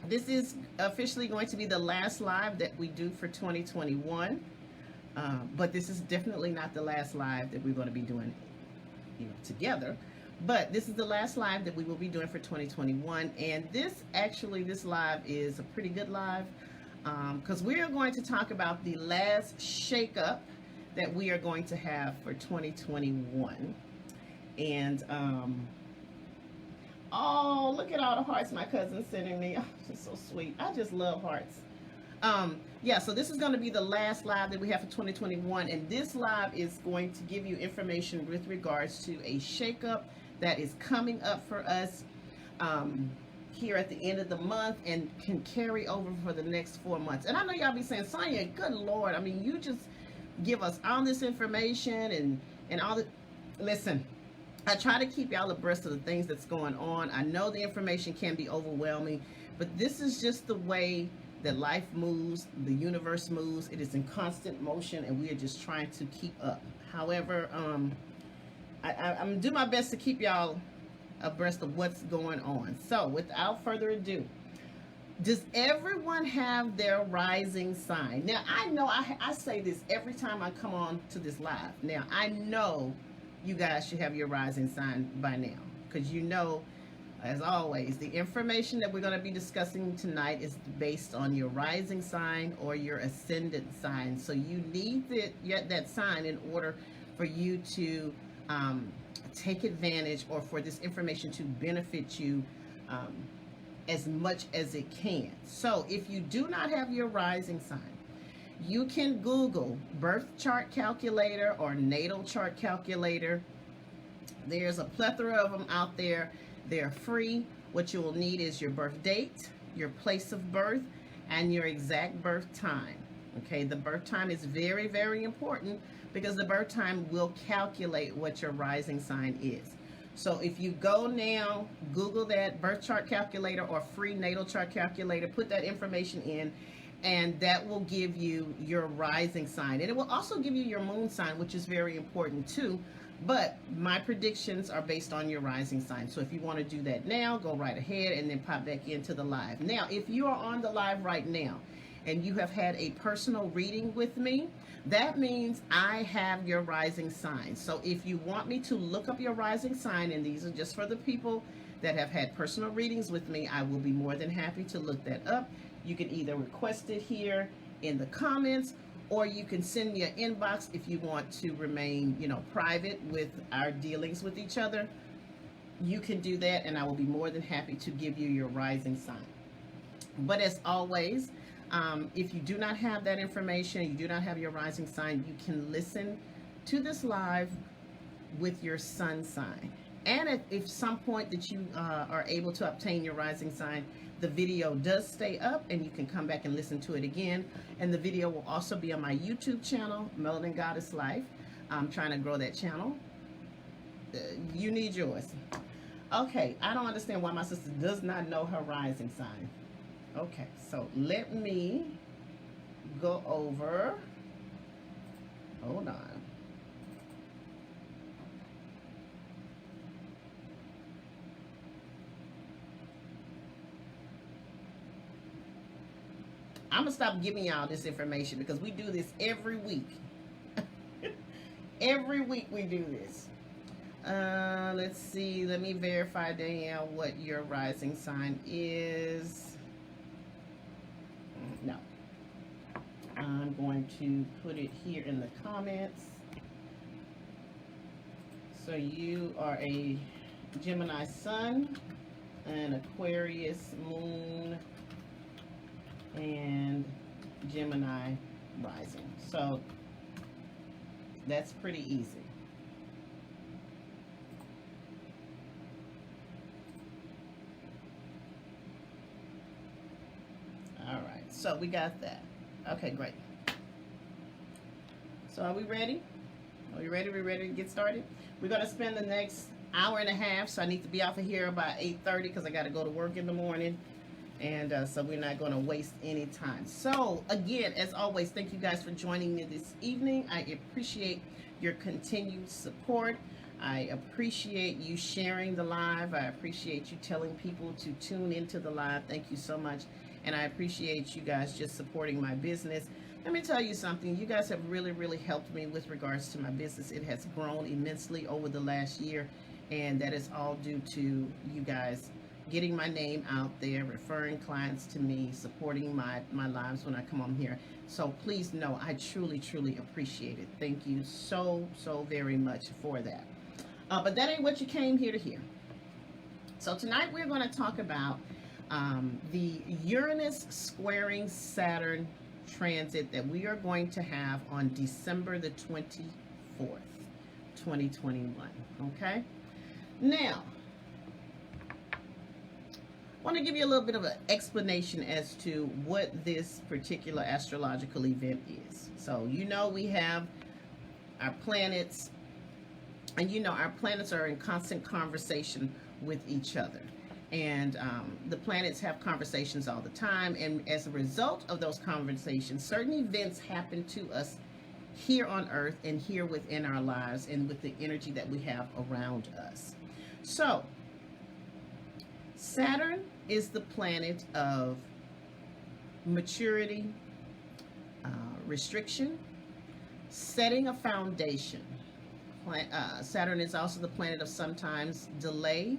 This is officially going to be the last live that we do for 2021. But this is definitely not the last live that we're going to be doing, together. But this is the last live that we will be doing for 2021. And this live is a pretty good live, because we are going to talk about the last shakeup that we are going to have for 2021. And oh, look at all the hearts my cousin's sending me. Oh, she's so sweet. I just love hearts. Yeah, so this is going to be the last live that we have for 2021, and this live is going to give you information with regards to a shakeup that is coming up for us here at the end of the month and can carry over for the next 4 months. And I know y'all be saying, Sonia, good Lord, I mean, you just give us all this information and all the... Listen, I try to keep y'all abreast of the things that's going on. I know the information can be overwhelming, but this is just the way that life moves, the universe moves. It is in constant motion, and we are just trying to keep up. However, I'm gonna do my best to keep y'all abreast of what's going on. So without further ado, does everyone have their rising sign? Now, I know I say this every time I come on to this live. Now, I know you guys should have your rising sign by now, because as always, the information that we're going to be discussing tonight is based on your rising sign or your ascendant sign. So you need that sign in order for you to take advantage, or for this information to benefit you as much as it can. So if you do not have your rising sign, you can Google birth chart calculator or natal chart calculator. There's a plethora of them out there. They're free. What you will need is your birth date, your place of birth, and your exact birth time. Okay, the birth time is very, very important, because the birth time will calculate what your rising sign is. So if you go now, Google that birth chart calculator or free natal chart calculator, put that information in, and that will give you your rising sign. And it will also give you your moon sign, which is very important too. But my predictions are based on your rising sign. So if you want to do that now, go right ahead and then pop back into the live. Now, if you are on the live right now and you have had a personal reading with me, that means I have your rising sign. So if you want me to look up your rising sign, and these are just for the people that have had personal readings with me, I will be more than happy to look that up. You can either request it here in the comments, or you can send me an inbox if you want to remain, private with our dealings with each other. You can do that, and I will be more than happy to give you your rising sign. But as always, if you do not have that information, you do not have your rising sign, you can listen to this live with your sun sign. And if some point that you are able to obtain your rising sign, the video does stay up, and you can come back and listen to it again. And the video will also be on my YouTube channel, Melanin Goddess Life. I'm trying to grow that channel. You need yours. Okay, I don't understand why my sister does not know her rising sign. Okay, so let me go over. Hold on. I'm going to stop giving y'all this information, because we do this every week. Every week we do this. Let's see. Let me verify, Danielle, what your rising sign is. No. I'm going to put it here in the comments. So you are a Gemini sun, an Aquarius moon, and Gemini rising. So that's pretty easy. All right, so we got that. Okay, great. So are we ready? Are we ready? We ready to get started? We're going to spend the next hour and a half, so I need to be off of here by 8:30 because I got to go to work in the morning. And so we're not going to waste any time. So again, as always, thank you guys for joining me this evening. I appreciate your continued support. I appreciate you sharing the live. I appreciate you telling people to tune into the live. Thank you so much. And I appreciate you guys just supporting my business. Let me tell you something. You guys have really, really helped me with regards to my business. It has grown immensely over the last year, and that is all due to you guys getting my name out there, referring clients to me, supporting my lives when I come on here. So please know I truly, truly appreciate it. Thank you so, so very much for that. But that ain't what you came here to hear. So tonight we're going to talk about the Uranus squaring Saturn transit that we are going to have on December the 24th, 2021. Okay? Now, I want to give you a little bit of an explanation as to what this particular astrological event is. So, you know, we have our planets, and you know, our planets are in constant conversation with each other. And the planets have conversations all the time. And as a result of those conversations, certain events happen to us here on Earth and here within our lives and with the energy that we have around us. So, Saturn is the planet of maturity, restriction, setting a foundation. Saturn is also the planet of sometimes delay,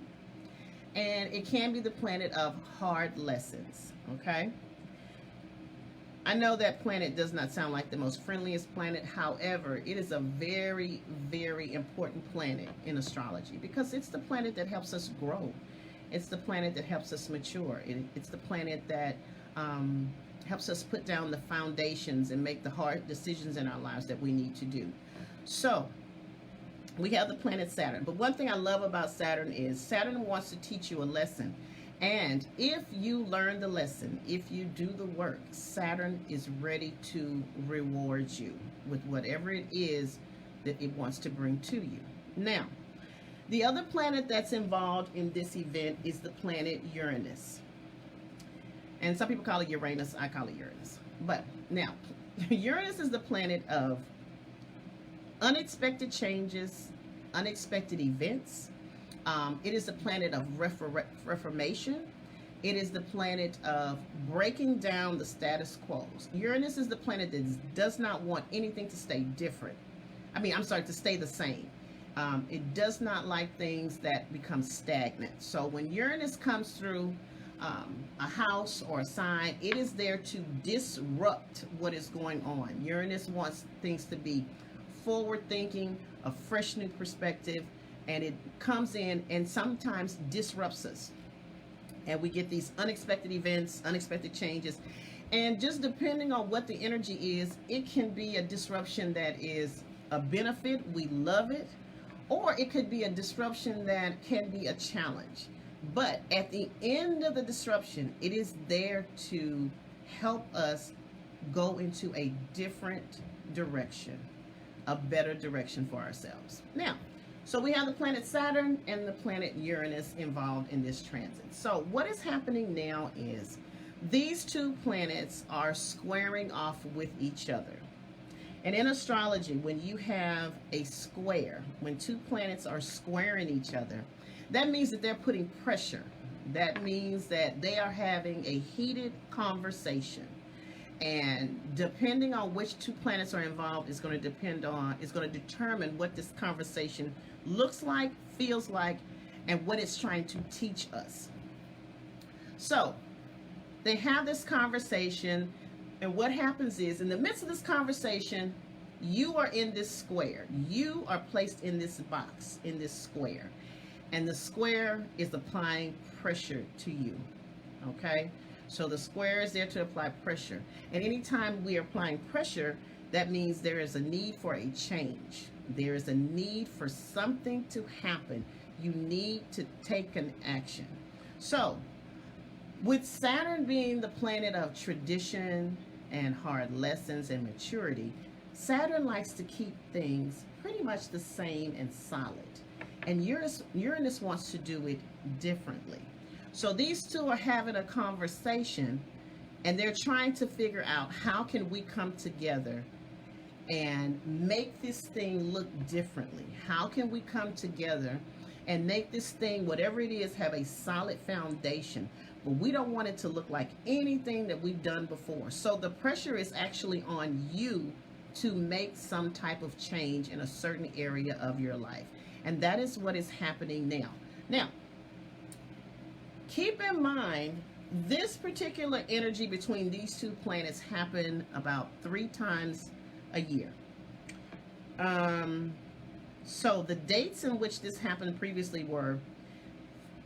and it can be the planet of hard lessons, okay? I know that planet does not sound like the most friendliest planet. However, it is a very, very important planet in astrology because it's the planet that helps us grow. It's the planet that helps us mature. It's the planet that helps us put down the foundations and make the hard decisions in our lives that we need to do. So, we have the planet Saturn. But one thing I love about Saturn is Saturn wants to teach you a lesson. And if you learn the lesson, if you do the work, Saturn is ready to reward you with whatever it is that it wants to bring to you. Now, the other planet that's involved in this event is the planet Uranus. And some people call it Uranus. I call it Uranus. But now, Uranus is the planet of unexpected changes, unexpected events. It is the planet of reformation. It is the planet of breaking down the status quo. Uranus is the planet that does not want anything to stay different. To stay the same. It does not like things that become stagnant. So when Uranus comes through a house or a sign, it is there to disrupt what is going on. Uranus wants things to be forward thinking, a fresh new perspective, and it comes in and sometimes disrupts us. And we get these unexpected events, unexpected changes. And just depending on what the energy is, it can be a disruption that is a benefit. We love it. Or it could be a disruption that can be a challenge. But at the end of the disruption, it is there to help us go into a different direction, a better direction for ourselves. Now, so we have the planet Saturn and the planet Uranus involved in this transit. So what is happening now is these two planets are squaring off with each other. And in astrology, when you have a square, when two planets are squaring each other, that means that they're putting pressure. That means that they are having a heated conversation. And depending on which two planets are involved is going to determine what this conversation looks like, feels like, and what it's trying to teach us. So they have this conversation. And what happens is, in the midst of this conversation, you are in this square. You are placed in this box, in this square. And the square is applying pressure to you. Okay? So the square is there to apply pressure. And anytime we are applying pressure, that means there is a need for a change. There is a need for something to happen. You need to take an action. So, with Saturn being the planet of tradition and hard lessons and maturity, Saturn likes to keep things pretty much the same and solid. And Uranus wants to do it differently. So these two are having a conversation, and they're trying to figure out how can we come together and make this thing look differently? How can we come together and make this thing, whatever it is, have a solid foundation? But we don't want it to look like anything that we've done before. So the pressure is actually on you to make some type of change in a certain area of your life. And that is what is happening now. Now, keep in mind, this particular energy between these two planets happen about 3 times a year. So the dates in which this happened previously were,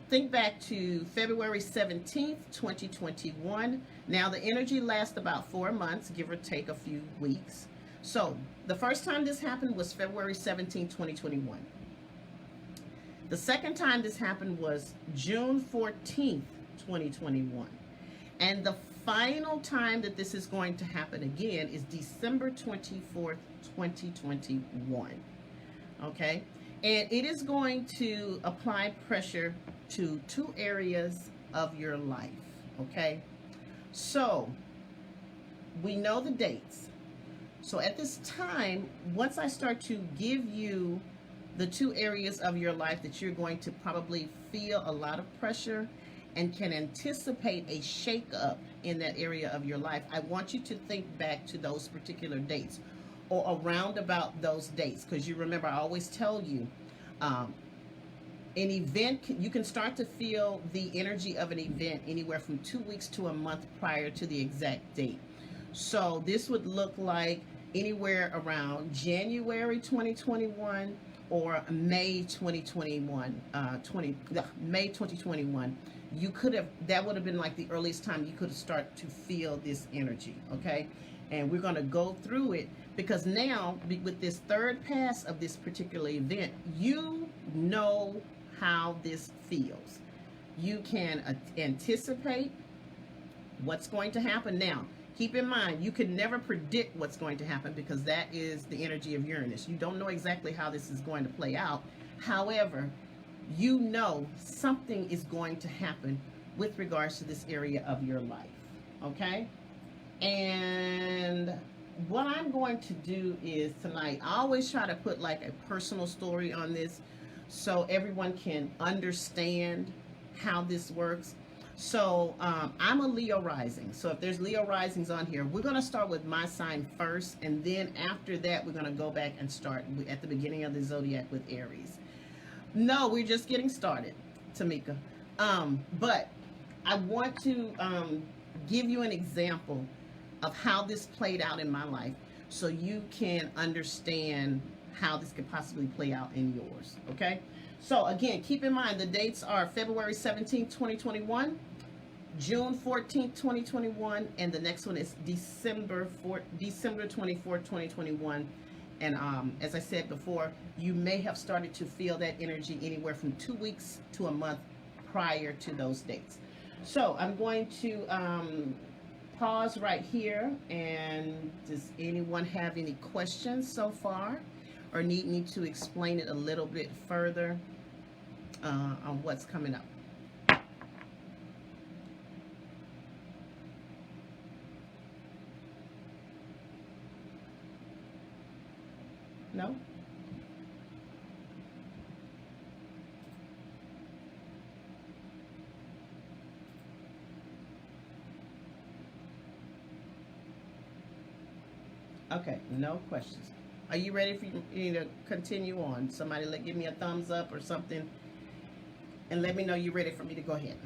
think back to February 17th, 2021. Now the energy lasts about 4 months, give or take a few weeks. So the first time this happened was February 17th, 2021. The second time this happened was June 14th, 2021. And the final time that this is going to happen again is December 24th, 2021. Okay? And it is going to apply pressure to 2 areas of your life. Okay? So, we know the dates. So at this time, once I start to give you the 2 areas of your life that you're going to probably feel a lot of pressure and can anticipate a shakeup in that area of your life, I want you to think back to those particular dates or around about those dates, because you remember I always tell you an event, you can start to feel the energy of an event anywhere from 2 weeks to a month prior to the exact date. So this would look like anywhere around January 2021 or May 2021, May 2021. You could have, that would have been like the earliest time you could have started to feel this energy, okay? And we're going to go through it because now with this third pass of this particular event, you know how this feels. You can anticipate what's going to happen. Now, keep in mind, you can never predict what's going to happen because that is the energy of Uranus. You don't know exactly how this is going to play out. However, you know something is going to happen with regards to this area of your life, okay? And what I'm going to do is tonight, I always try to put like a personal story on this so everyone can understand how this works. So I'm a Leo Rising. So if there's Leo Risings on here, we're going to start with my sign first. And then after that, we're going to go back and start at the beginning of the zodiac with Aries. No, we're just getting started, Tamika. But I want to give you an example of how this played out in my life so you can understand how this could possibly play out in yours, okay? So again, keep in mind the dates are February 17th, 2021, June 14th, 2021, and the next one is December 24th, 2021. And as I said before, you may have started to feel that energy anywhere from 2 weeks to a month prior to those dates. So I'm going to pause right here. And does anyone have any questions so far or need me to explain it a little bit further on what's coming up? No? Okay, no questions. Are you ready for me to continue on? Somebody give me a thumbs up or something and let me know you're ready for me to go ahead.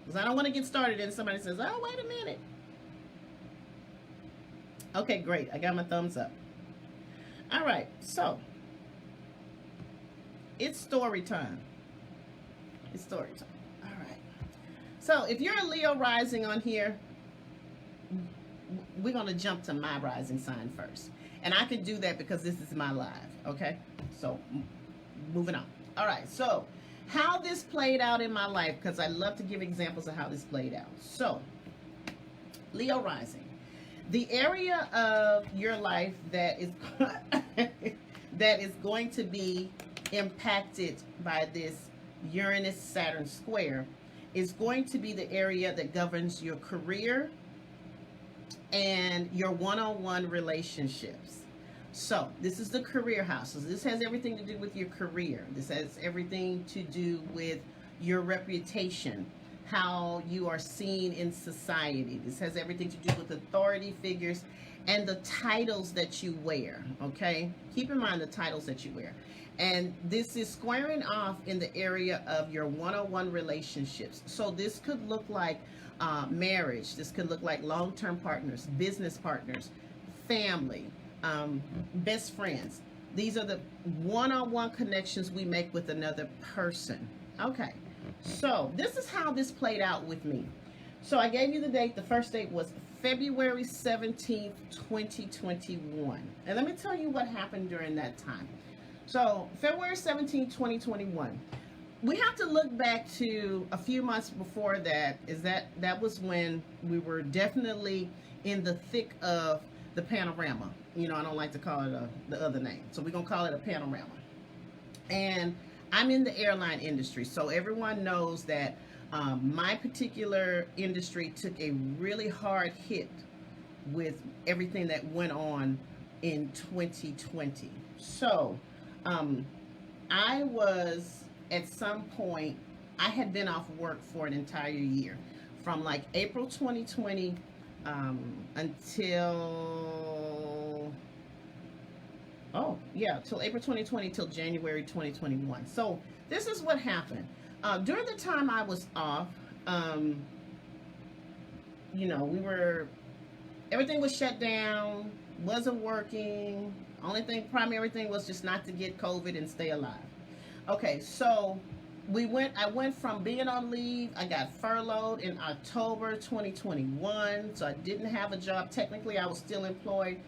Because I don't want to get started and somebody says, oh, wait a minute. Okay, great. I got my thumbs up. All right, so it's story time. It's story time. All right. So if you're a Leo rising on here, we're going to jump to my rising sign first. And I can do that because this is my live, okay? So moving on. All right, so how this played out in my life, because I love to give examples of how this played out. So, Leo rising. The area of your life that is that is going to be impacted by this Uranus-Saturn square is going to be the area that governs your career, and your one-on-one relationships. So this is the career house. So this has everything to do with your career. This has everything to do with your reputation, how you are seen in society. This has everything to do with authority figures and the titles that you wear, okay? Keep in mind the titles that you wear. And this is squaring off in the area of your one-on-one relationships. So this could look like marriage. This could look like long-term partners, business partners, family, best friends. These are the one-on-one connections we make with another person. Okay, so this is how this played out with me. So I gave you the date. The first date was February 17th, 2021. And let me tell you what happened during that time. So February 17th, 2021. We have to look back to a few months before that. That was when we were definitely in the thick of the panorama. You know, I don't like to call it the other name. So we're going to call it a panorama. And I'm in the airline industry. So everyone knows that my particular industry took a really hard hit with everything that went on in 2020. So I was, at some point, I had been off work for an entire year. From like April 2020 till April 2020 till January 2021. So this is what happened. During the time I was off, you know, everything was shut down, wasn't working. Primary thing was just not to get COVID and stay alive. Okay, so I went from being on leave. I got furloughed in October 2021, so I didn't have a job. Technically, I was still employed,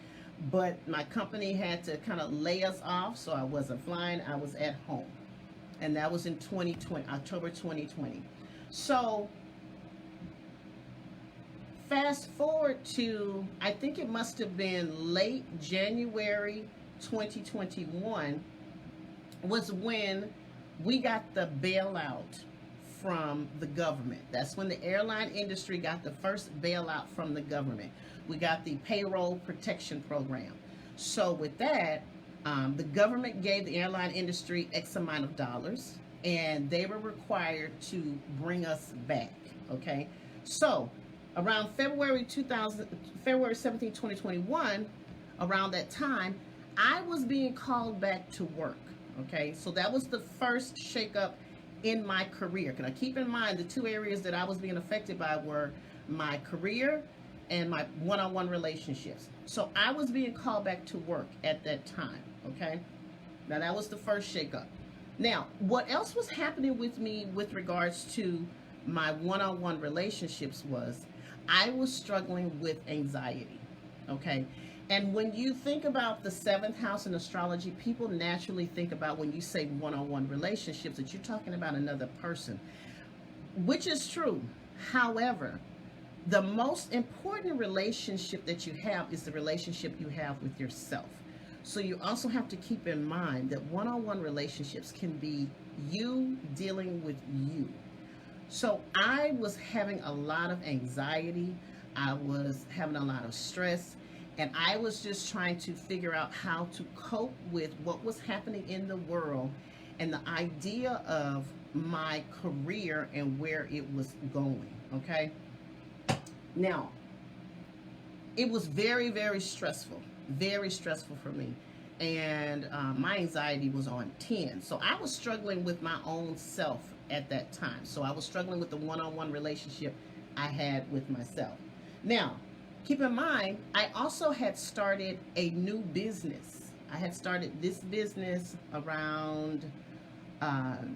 but my company had to kind of lay us off, so I wasn't flying. I was at home, and that was in October 2020. So fast forward to, I think it must have been late January 2021 was when we got the bailout from the government. That's when the airline industry got the first bailout from the government. We got the payroll protection program. So with that, the government gave the airline industry X amount of dollars, and they were required to bring us back, okay? So around February 17, 2021, around that time, I was being called back to work, okay? So that was the first shakeup in my career. Can I keep in mind the two areas that I was being affected by were my career and my one-on-one relationships. So I was being called back to work at that time, okay? Now that was the first shakeup. Now, what else was happening with me with regards to my one-on-one relationships was I was struggling with anxiety, okay? And when you think about the 7th house in astrology, people naturally think about, when you say one-on-one relationships, that you're talking about another person, which is true. However, the most important relationship that you have is the relationship you have with yourself. So you also have to keep in mind that one-on-one relationships can be you dealing with you. So I was having a lot of anxiety. I was having a lot of stress. And I was just trying to figure out how to cope with what was happening in the world and the idea of my career and where it was going, okay? Now, it was very, very stressful for me. And my anxiety was on 10. So I was struggling with my own self at that time. So I was struggling with the one-on-one relationship I had with myself. Now, keep in mind, I also had started a new business. I had started this business around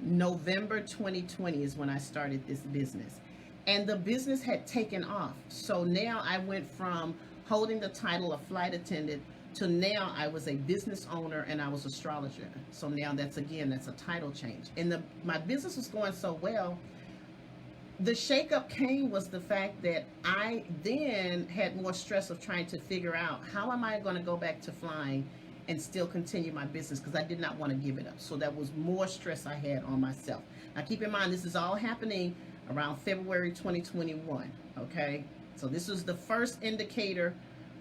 November 2020 is when I started this business. And the business had taken off. So now I went from holding the title of flight attendant to now I was a business owner and I was an astrologer. So now that's a title change. And my business was going so well. The shakeup came was the fact that I then had more stress of trying to figure out how am I going to go back to flying and still continue my business, because I did not want to give it up. So that was more stress I had on myself. Now keep in mind, this is all happening around February 2021, okay? So this was the first indicator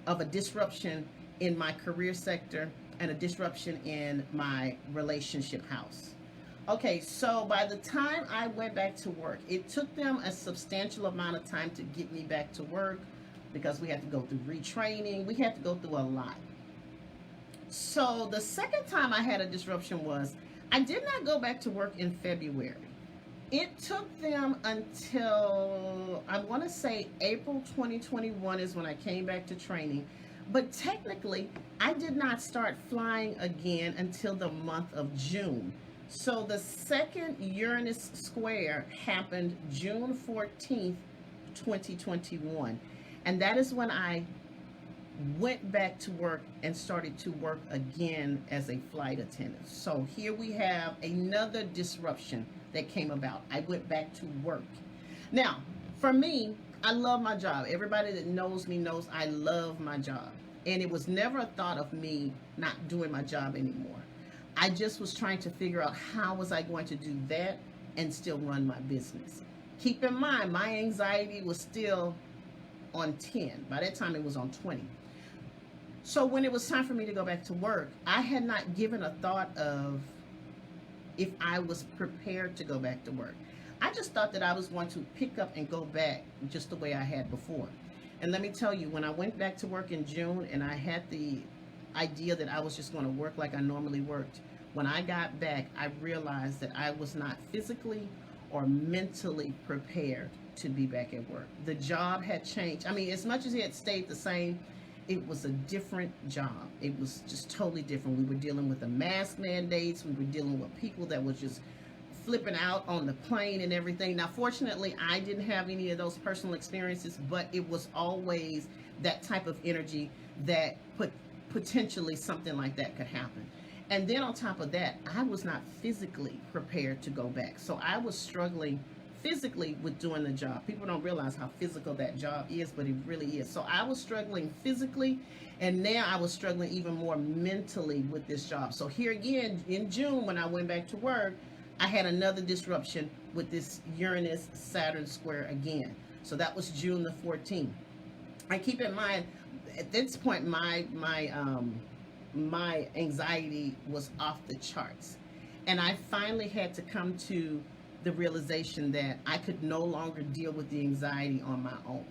of a disruption in my career sector and a disruption in my relationship house. Okay, so by the time I went back to work, it took them a substantial amount of time to get me back to work because we had to go through retraining. We had to go through a lot. So the second time I had a disruption was I did not go back to work in February. It took them until, I want to say April 2021 is when I came back to training. But technically, I did not start flying again until the month of June. So the second Uranus square happened June 14th, 2021. And that is when I went back to work and started to work again as a flight attendant. So here we have another disruption that came about. I went back to work. Now, for me, I love my job. Everybody that knows me knows I love my job. And it was never a thought of me not doing my job anymore. I just was trying to figure out how was I going to do that and still run my business. Keep in mind, my anxiety was still on 10. By that time, it was on 20. So when it was time for me to go back to work, I had not given a thought of if I was prepared to go back to work. I just thought that I was going to pick up and go back just the way I had before. And let me tell you, when I went back to work in June and I had the idea that I was just going to work like I normally worked, when I got back, I realized that I was not physically or mentally prepared to be back at work. The job had changed. I mean, as much as it had stayed the same, it was a different job. It was just totally different. We were dealing with the mask mandates. We were dealing with people that was just flipping out on the plane and everything. Now, fortunately, I didn't have any of those personal experiences, but it was always that type of energy that potentially something like that could happen. And then on top of that, I was not physically prepared to go back. So I was struggling physically with doing the job. People don't realize how physical that job is, but it really is. So I was struggling physically, and now I was struggling even more mentally with this job. So here again, in June, when I went back to work, I had another disruption with this Uranus Saturn square again. So that was June the 14th. I keep in mind, at this point, my anxiety was off the charts. And I finally had to come to the realization that I could no longer deal with the anxiety on my own,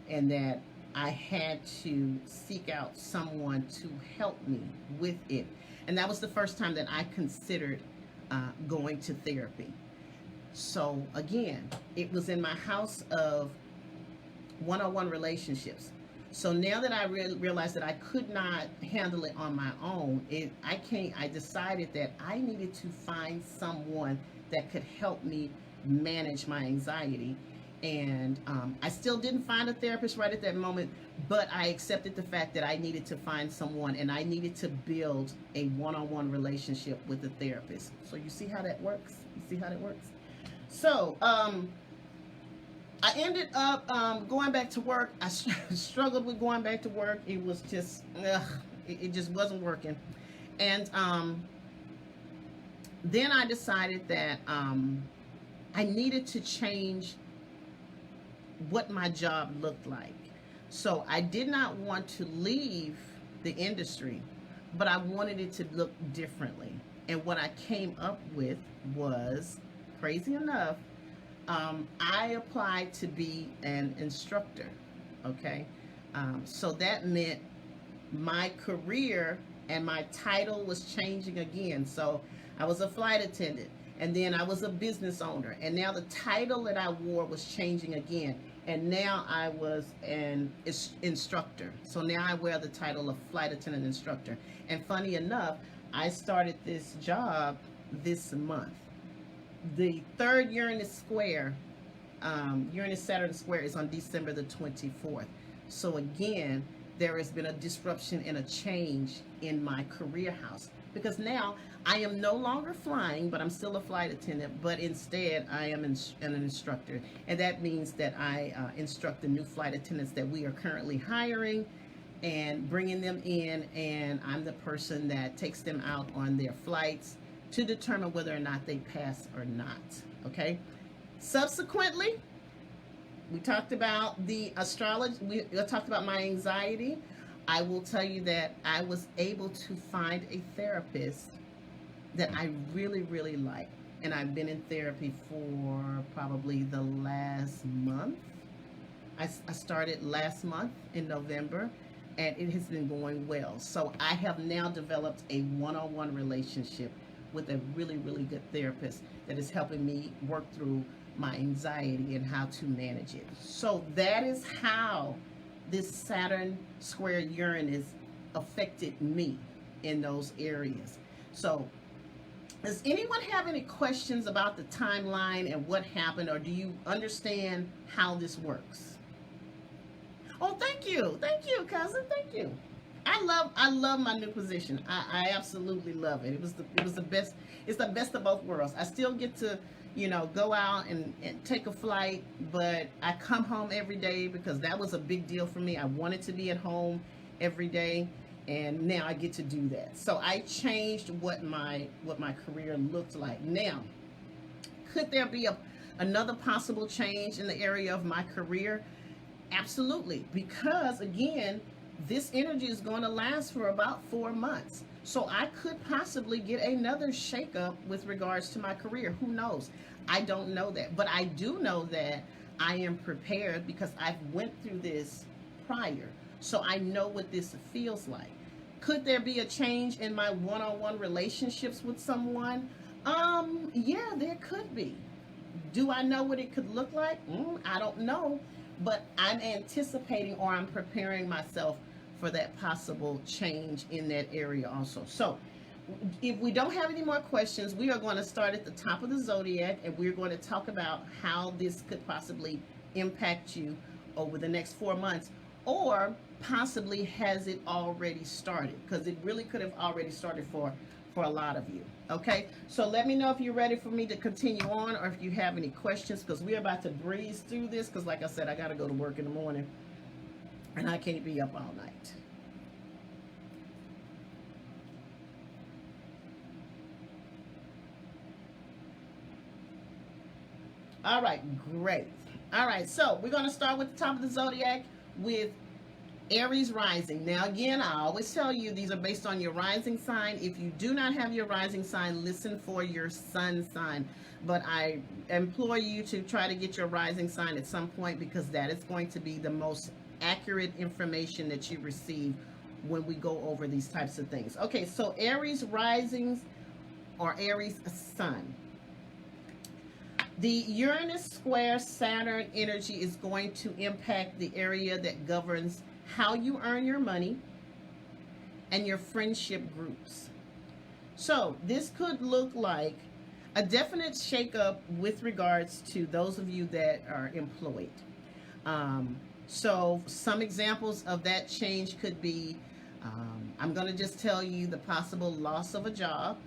and that I had to seek out someone to help me with it. And that was the first time that I considered going to therapy. So again, it was in my house of one-on-one relationships. So now that I realized that I could not handle it on my own, I decided that I needed to find someone that could help me manage my anxiety. And I still didn't find a therapist right at that moment, but I accepted the fact that I needed to find someone, and I needed to build a one-on-one relationship with a therapist. So you see how that works? You see how that works? So I ended up going back to work. I struggled with going back to work. It was just, it just wasn't working. And then I decided that I needed to change what my job looked like. So I did not want to leave the industry, but I wanted it to look differently. And what I came up with was, crazy enough, I applied to be an instructor, okay? So that meant my career and my title was changing again. So I was a flight attendant, and then I was a business owner, and now the title that I wore was changing again, and now I was an instructor. So now I wear the title of flight attendant instructor. And funny enough, I started this job this month. The third Uranus square, Uranus-Saturn square, is on December the 24th. So again, there has been a disruption and a change in my career house, because now I am no longer flying, but I'm still a flight attendant, but instead I am an instructor. And that means that I instruct the new flight attendants that we are currently hiring and bringing them in, and I'm the person that takes them out on their flights to determine whether or not they pass or not, okay? Subsequently, We talked about the astrology. We talked about my anxiety. I will tell you that I was able to find a therapist that I really, really like. And I've been in therapy for probably the last month. I started last month in November, and it has been going well. So I have now developed a one-on-one relationship with a really, really good therapist that is helping me work through my anxiety and how to manage it. So that is how this Saturn square Uranus affected me in those areas. So does anyone have any questions about the timeline and what happened, or do you understand how this works? Oh, thank you, cousin, thank you. I love my new position. I absolutely love it. It was the best. It's the best of both worlds. I still get to, go out and take a flight, but I come home every day because that was a big deal for me. I wanted to be at home every day, and now I get to do that. So I changed what my career looked like. Now, could there be another possible change in the area of my career? Absolutely, because again, this energy is going to last for about 4 months. So I could possibly get another shakeup with regards to my career. Who knows? I don't know that. But I do know that I am prepared because I've went through this prior. So I know what this feels like. Could there be a change in my one-on-one relationships with someone? Yeah, there could be. Do I know what it could look like? I don't know. But I'm anticipating, or I'm preparing myself for that possible change in that area also. So if we don't have any more questions, we are going to start at the top of the zodiac, and we're going to talk about how this could possibly impact you over the next 4 months, or possibly has it already started, because it really could have already started for a lot of you. Okay, so let me know if you're ready for me to continue on, or if you have any questions, because we're about to breeze through this, because like I said, I got to go to work in the morning and I can't be up all night. All right, great. All right, so we're going to start with the top of the zodiac with Aries Rising. Now, again, I always tell you these are based on your rising sign. If you do not have your rising sign, listen for your sun sign. But I implore you to try to get your rising sign at some point, because that is going to be the most accurate information that you receive when we go over these types of things. Okay, so Aries Risings or Aries Sun. The Uranus square Saturn energy is going to impact the area that governs how you earn your money and your friendship groups. So this could look like a definite shakeup with regards to those of you that are employed. So some examples of that change could be, I'm going to just tell you the possible loss of a job.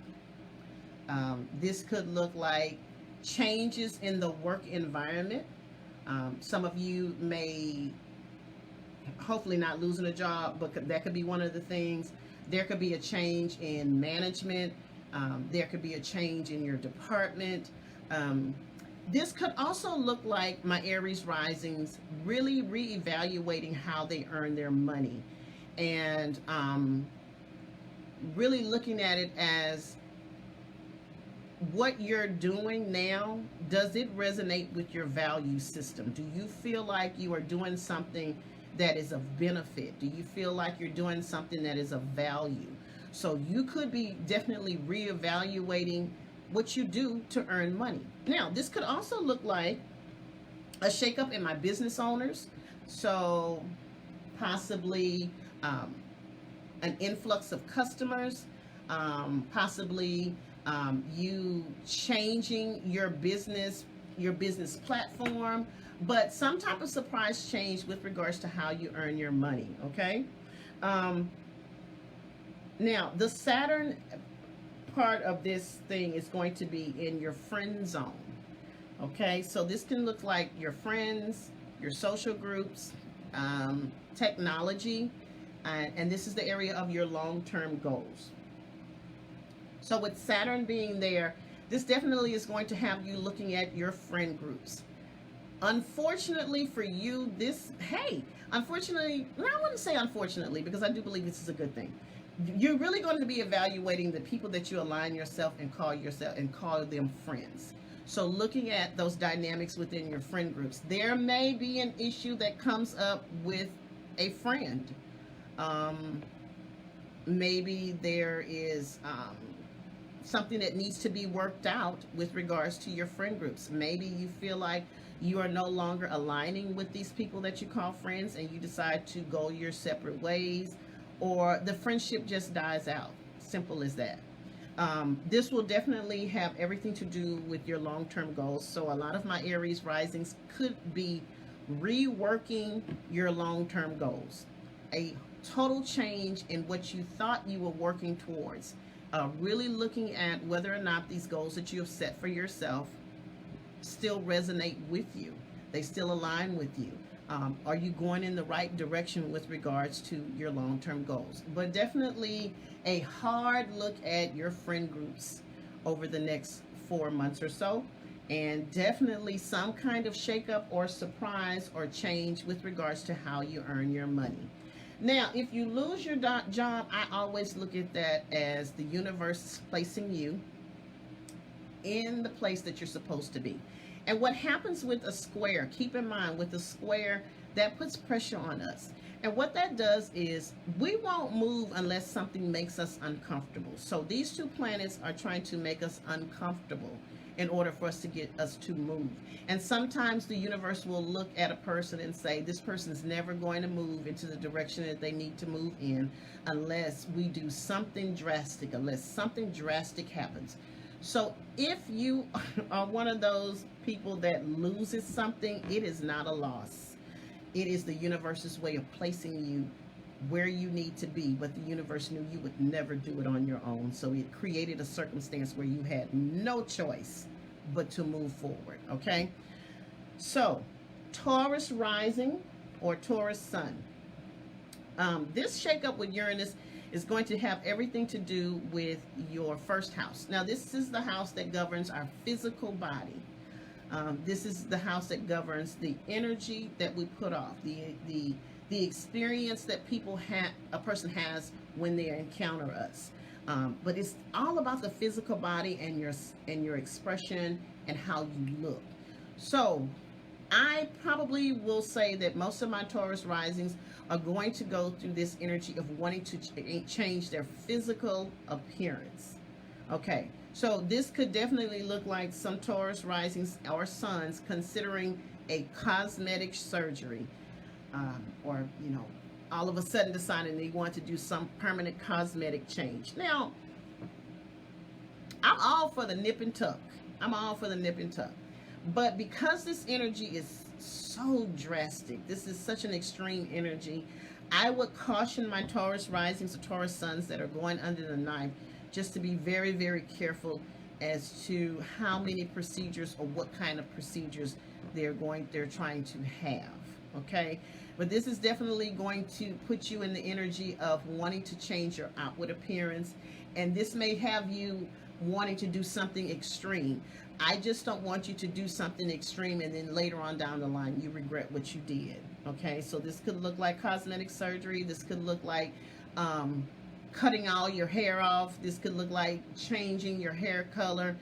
This could look like changes in the work environment. Some of you may hopefully not losing a job, but that could be one of the things. There could be a change in management. There could be a change in your department. This could also look like my Aries Risings really reevaluating how they earn their money, and really looking at it as what you're doing now, does it resonate with your value system? Do you feel like you are doing something that is of benefit? Do you feel like you're doing something that is of value? So you could be definitely reevaluating what you do to earn money. Now, this could also look like a shakeup in my business owners. So possibly an influx of customers, possibly you changing your business platform, but some type of surprise change with regards to how you earn your money. Okay. Now the Saturn part of this thing is going to be in your friend zone. Okay, so this can look like your friends, your social groups, technology, and this is the area of your long-term goals. So with Saturn being there, this definitely is going to have you looking at your friend groups. Unfortunately for you, unfortunately, no, I wouldn't say unfortunately, because I do believe this is a good thing. You're really going to be evaluating the people that you align yourself and call them friends. So looking at those dynamics within your friend groups, there may be an issue that comes up with a friend. Maybe there is something that needs to be worked out with regards to your friend groups. Maybe you feel like you are no longer aligning with these people that you call friends and you decide to go your separate ways, or the friendship just dies out. Simple as that. This will definitely have everything to do with your long-term goals. So a lot of my Aries risings could be reworking your long-term goals. A total change in what you thought you were working towards. Really looking at whether or not these goals that you have set for yourself still resonate with you. They still align with you. Are you going in the right direction with regards to your long-term goals? But definitely a hard look at your friend groups over the next 4 months or so. And definitely some kind of shakeup or surprise or change with regards to how you earn your money. Now, if you lose your job, I always look at that as the universe is placing you in the place that you're supposed to be. And what happens with a square, keep in mind, with a square, that puts pressure on us. And what that does is we won't move unless something makes us uncomfortable. So these two planets are trying to make us uncomfortable in order for us to get us to move. And sometimes the universe will look at a person and say, this person's never going to move into the direction that they need to move in unless we do something drastic, unless something drastic happens. So if you are one of those people that loses something, it is not a loss. It is the universe's way of placing you where you need to be, but the universe knew you would never do it on your own. So it created a circumstance where you had no choice but to move forward, okay? So, Taurus Rising or Taurus Sun. This shakeup with Uranus is going to have everything to do with your first house. Now, this is the house that governs our physical body. This is the house that governs the energy that we put off, the experience that a person has when they encounter us. But it's all about the physical body and your expression and how you look. So I probably will say that most of my Taurus risings are going to go through this energy of wanting to change their physical appearance. Okay, so this could definitely look like some Taurus risings or suns considering a cosmetic surgery, or, you know, all of a sudden deciding they want to do some permanent cosmetic change. Now, I'm all for the nip and tuck. I'm all for the nip and tuck. But because this energy is so drastic, this is such an extreme energy, I would caution my Taurus risings or Taurus suns that are going under the knife just to be very, very careful as to how many procedures or what kind of procedures they're trying to have. Okay, but this is definitely going to put you in the energy of wanting to change your outward appearance, and this may have you wanting to do something extreme. I just don't want you to do something extreme and then later on down the line you regret what you did. Okay, so this could look like cosmetic surgery. This could look like cutting all your hair off. This could look like changing your hair color.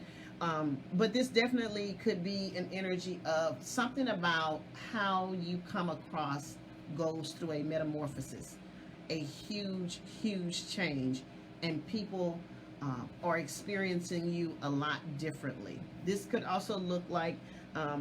But this definitely could be an energy of something about how you come across goes through a metamorphosis, a huge, huge change, and people are experiencing you a lot differently. This could also look like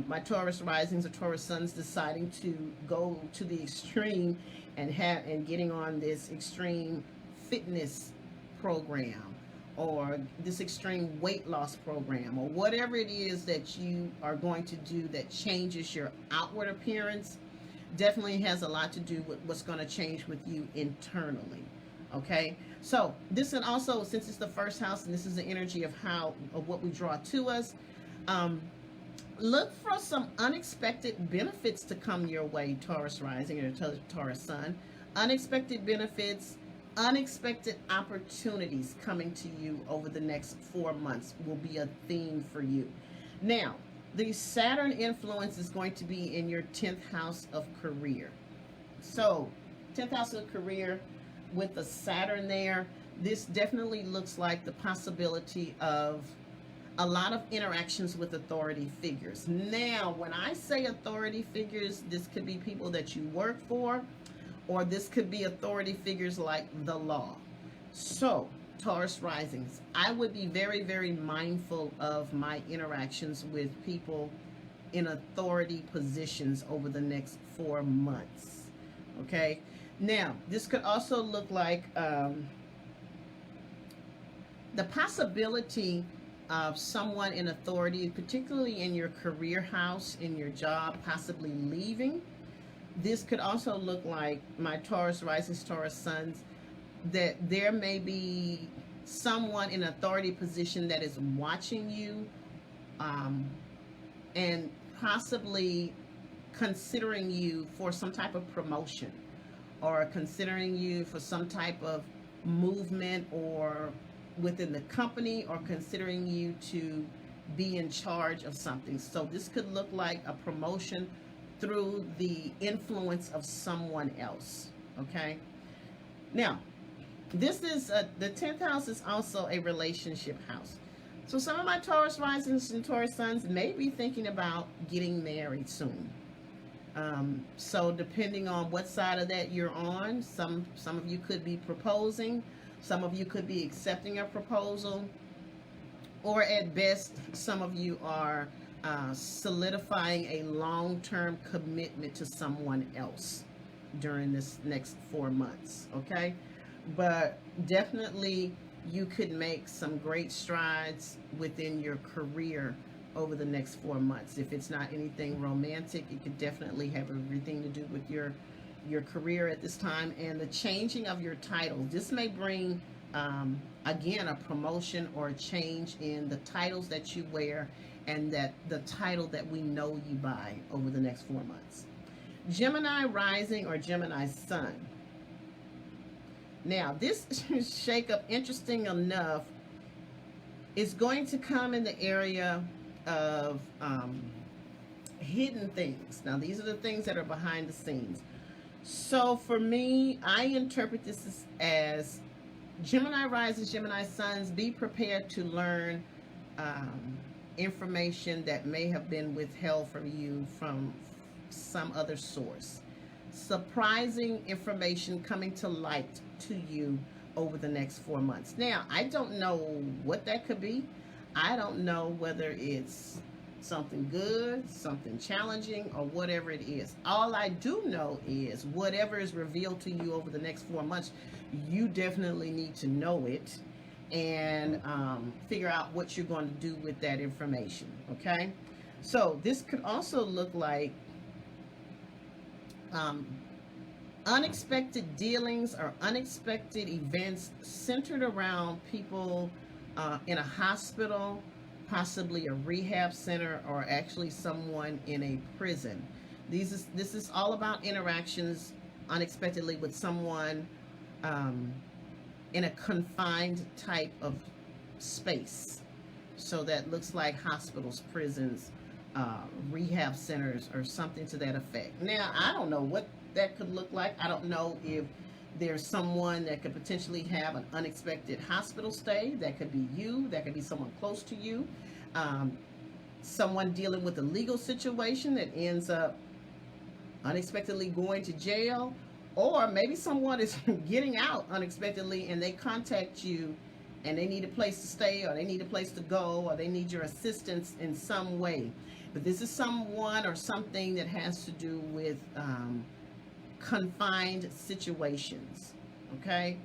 my Taurus risings or Taurus suns deciding to go to the extreme and getting on this extreme fitness program, or this extreme weight loss program, or whatever it is that you are going to do that changes your outward appearance. Definitely has a lot to do with what's going to change with you internally. Okay, so this, and also since it's the first house and this is the energy of what we draw to us, look for some unexpected benefits to come your way, Taurus rising or Taurus sun. Unexpected benefits, unexpected opportunities coming to you over the next 4 months will be a theme for you. Now, The Saturn influence is going to be in your 10th house of career. So 10th house of career with the Saturn there, this definitely looks like the possibility of a lot of interactions with authority figures. Now, when I say authority figures, this could be people that you work for, or this could be authority figures like the law. So, Taurus Risings, I would be very, very mindful of my interactions with people in authority positions over the next 4 months. Okay? Now, this could also look like the possibility of someone in authority, particularly in your career house, in your job, possibly leaving. This could also look like, my Taurus Risings, Taurus Suns, that there may be someone in authority position that is watching you and possibly considering you for some type of promotion, or considering you for some type of movement or within the company, or considering you to be in charge of something. So this could look like a promotion through the influence of someone else. Okay, now this is the 10th house is also a relationship house. So some of my Taurus Risings and Taurus Suns may be thinking about getting married soon. So depending on what side of that you're on, some of you could be proposing, some of you could be accepting a proposal, or at best, some of you are solidifying a long-term commitment to someone else during this next 4 months, okay? But definitely you could make some great strides within your career over the next 4 months. If it's not anything romantic, it could definitely have everything to do with your career at this time, and the changing of your titles. This may bring again a promotion or a change in the titles that you wear, and that the title that we know you by over the next 4 months. Gemini Rising or Gemini Sun. Now this shakeup, interesting enough, is going to come in the area of hidden things. Now these are the things that are behind the scenes. So for me, I interpret this as Gemini Rising, Gemini Suns, be prepared to learn information that may have been withheld from you from some other source. Surprising information coming to light to you over the next 4 months. Now, I don't know what that could be. I don't know whether it's something good, something challenging, or whatever it is. All I do know is whatever is revealed to you over the next 4 months, you definitely need to know it and figure out what you're going to do with that information, okay? So this could also look like unexpected dealings or unexpected events centered around people in a hospital, possibly a rehab center, or actually someone in a prison. This is all about interactions unexpectedly with someone in a confined type of space. So that looks like hospitals, prisons, rehab centers, or something to that effect. Now, I don't know what that could look like. I don't know if there's someone that could potentially have an unexpected hospital stay. That could be you. That could be someone close to you. Someone dealing with a legal situation that ends up unexpectedly going to jail. Or maybe someone is getting out unexpectedly and they contact you and they need a place to stay, or they need a place to go, or they need your assistance in some way. But this is someone or something that has to do with confined situations, okay?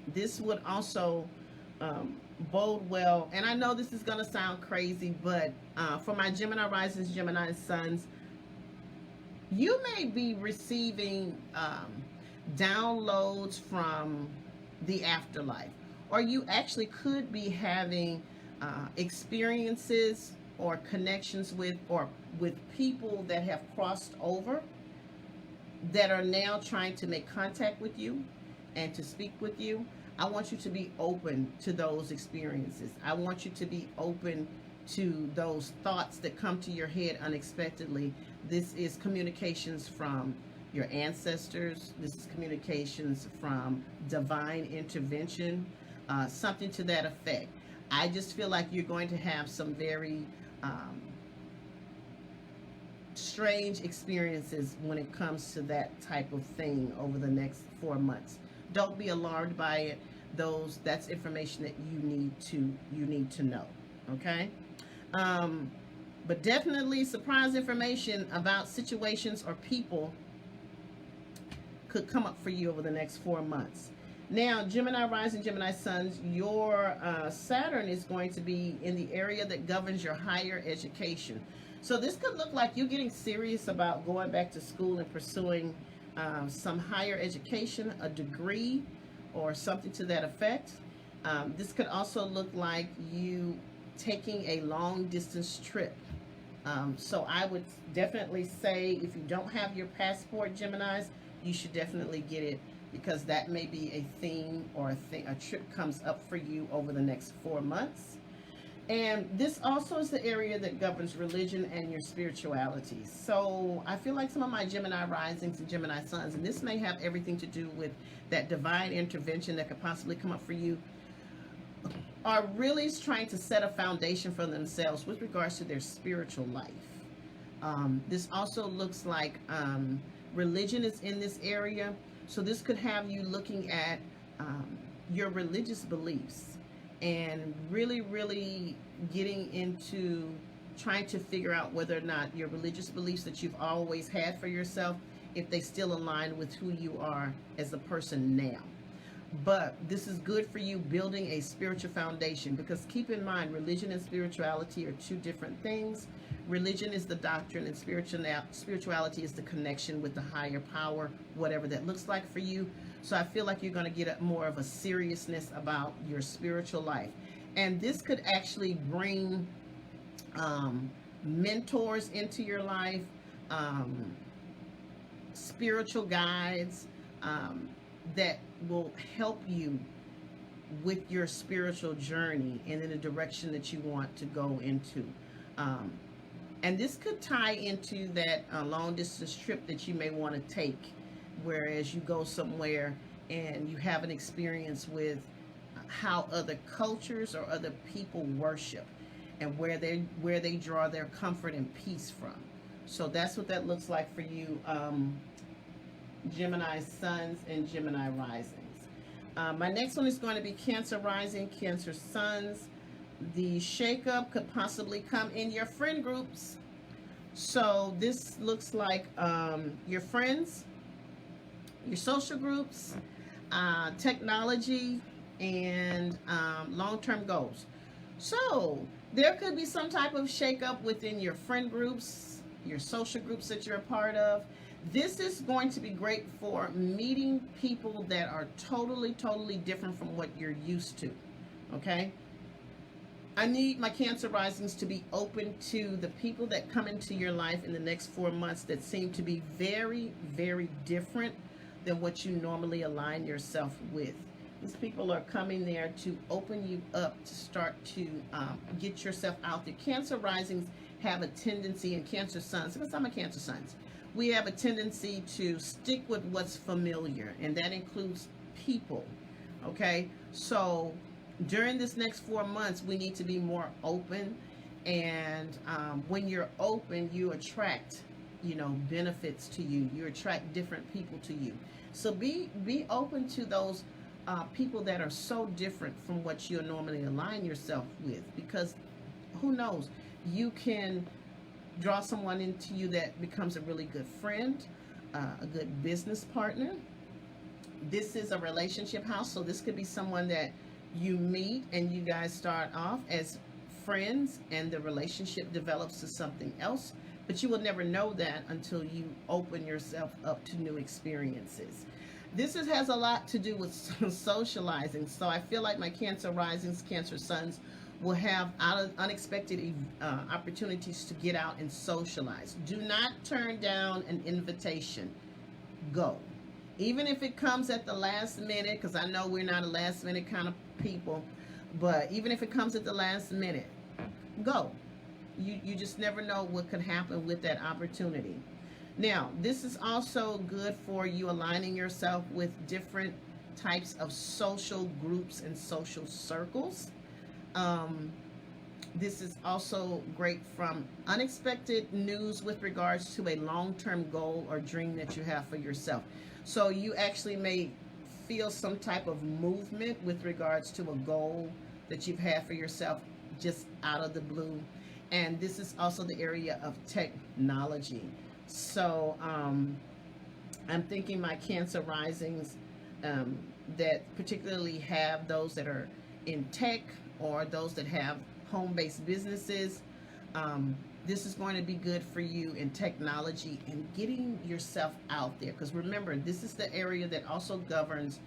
This would also bode well, and I know this is going to sound crazy, but for my Gemini Risings, Gemini Suns, you may be receiving downloads from the afterlife, or you actually could be having experiences or connections with people that have crossed over, that are now trying to make contact with you and to speak with you. I want you to be open to those experiences. I want you to be open to those thoughts that come to your head unexpectedly. This is communications from your ancestors. This is communications from divine intervention, something to that effect. I just feel like you're going to have some very strange experiences when it comes to that type of thing over the next 4 months. Don't be alarmed by it. That's information that you need to know. Okay. But definitely surprise information about situations or people could come up for you over the next 4 months. Now, Gemini Rising, Gemini Suns, your Saturn is going to be in the area that governs your higher education. So this could look like you getting serious about going back to school and pursuing some higher education, a degree, or something to that effect. This could also look like you taking a long distance trip. So I would definitely say if you don't have your passport, Geminis, you should definitely get it, because that may be a theme or a trip comes up for you over the next 4 months. And this also is the area that governs religion and your spirituality. So I feel like some of my Gemini risings and Gemini suns, and this may have everything to do with that divine intervention that could possibly come up for you, are really trying to set a foundation for themselves with regards to their spiritual life. This also looks like religion is in this area. So this could have you looking at your religious beliefs and really getting into trying to figure out whether or not your religious beliefs that you've always had for yourself, if they still align with who you are as a person now. But this is good for you building a spiritual foundation, because keep in mind, religion and spirituality are two different things. Religion is the doctrine, and spirituality is the connection with the higher power, whatever that looks like for you. So I feel like you're going to get more of a seriousness about your spiritual life. And this could actually bring mentors into your life, spiritual guides that will help you with your spiritual journey and in the direction that you want to go into. And this could tie into that long distance trip that you may want to take, whereas you go somewhere and you have an experience with how other cultures or other people worship and where they draw their comfort and peace from. So that's what that looks like for you, Gemini Suns and Gemini Risings. My next one is going to be Cancer Rising, Cancer Suns. The shakeup could possibly come in your friend groups. So this looks like your friends, your social groups, technology, and long-term goals. So there could be some type of shakeup within your friend groups, your social groups that you're a part of. This is going to be great for meeting people that are totally different from what you're used to. Okay? I need my Cancer Risings to be open to the people that come into your life in the next 4 months that seem to be very different than what you normally align yourself with. These people are coming there to open you up, to start to get yourself out there. Cancer Risings have a tendency, and Cancer Suns, because I'm a Cancer Suns, we have a tendency to stick with what's familiar, and that includes people. Okay? So during this next 4 months, we need to be more open, and when you're open, you attract, benefits to you. You attract different people to you. So be open to those people that are so different from what you normally align yourself with, because who knows, you can draw someone into you that becomes a really good friend, a good business partner. This is a relationship house, so this could be someone that you meet and you guys start off as friends and the relationship develops to something else, but you will never know that until you open yourself up to new experiences. This has a lot to do with socializing, so I feel like my Cancer Risings, Cancer Suns will have unexpected opportunities to get out and socialize. Do not turn down an invitation. Go. Even if it comes at the last minute, because I know we're not a last minute kind of people, but even if it comes at the last minute, go. You just never know what could happen with that opportunity. Now, this is also good for you aligning yourself with different types of social groups and social circles. This is also great from unexpected news with regards to a long-term goal or dream that you have for yourself. So you actually may feel some type of movement with regards to a goal that you've had for yourself just out of the blue. And this is also the area of technology. So I'm thinking my Cancer risings that particularly have those that are in tech or those that have home-based businesses. This is going to be good for you in technology and getting yourself out there. Because remember, this is the area that also governs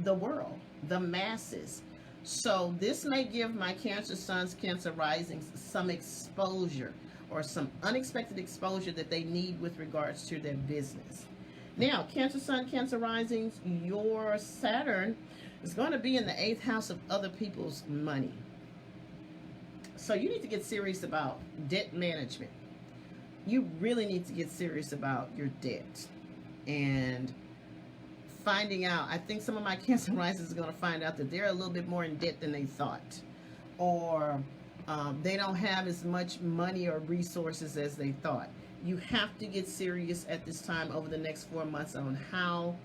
the world, the masses. So this may give my Cancer suns, Cancer risings some exposure or some unexpected exposure that they need with regards to their business. Now, Cancer sun, Cancer risings, your Saturn is going to be in the 8th house of other people's money. So you need to get serious about debt management. You really need to get serious about your debt and finding out. I think some of my Cancer risings are going to find out that they're a little bit more in debt than they thought, or they don't have as much money or resources as they thought. You have to get serious at this time over the next 4 months on how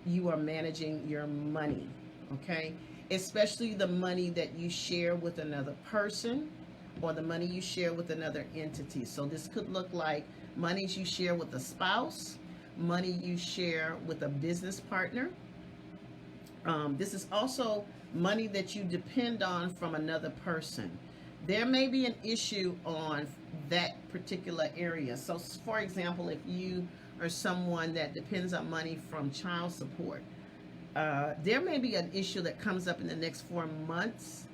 you are managing your money, okay? Especially the money that you share with another person or the money you share with another entity. So this could look like monies you share with a spouse, money you share with a business partner. This is also money that you depend on from another person. There may be an issue on that particular area. So for example, if you are someone that depends on money from child support, there may be an issue that comes up in the next 4 months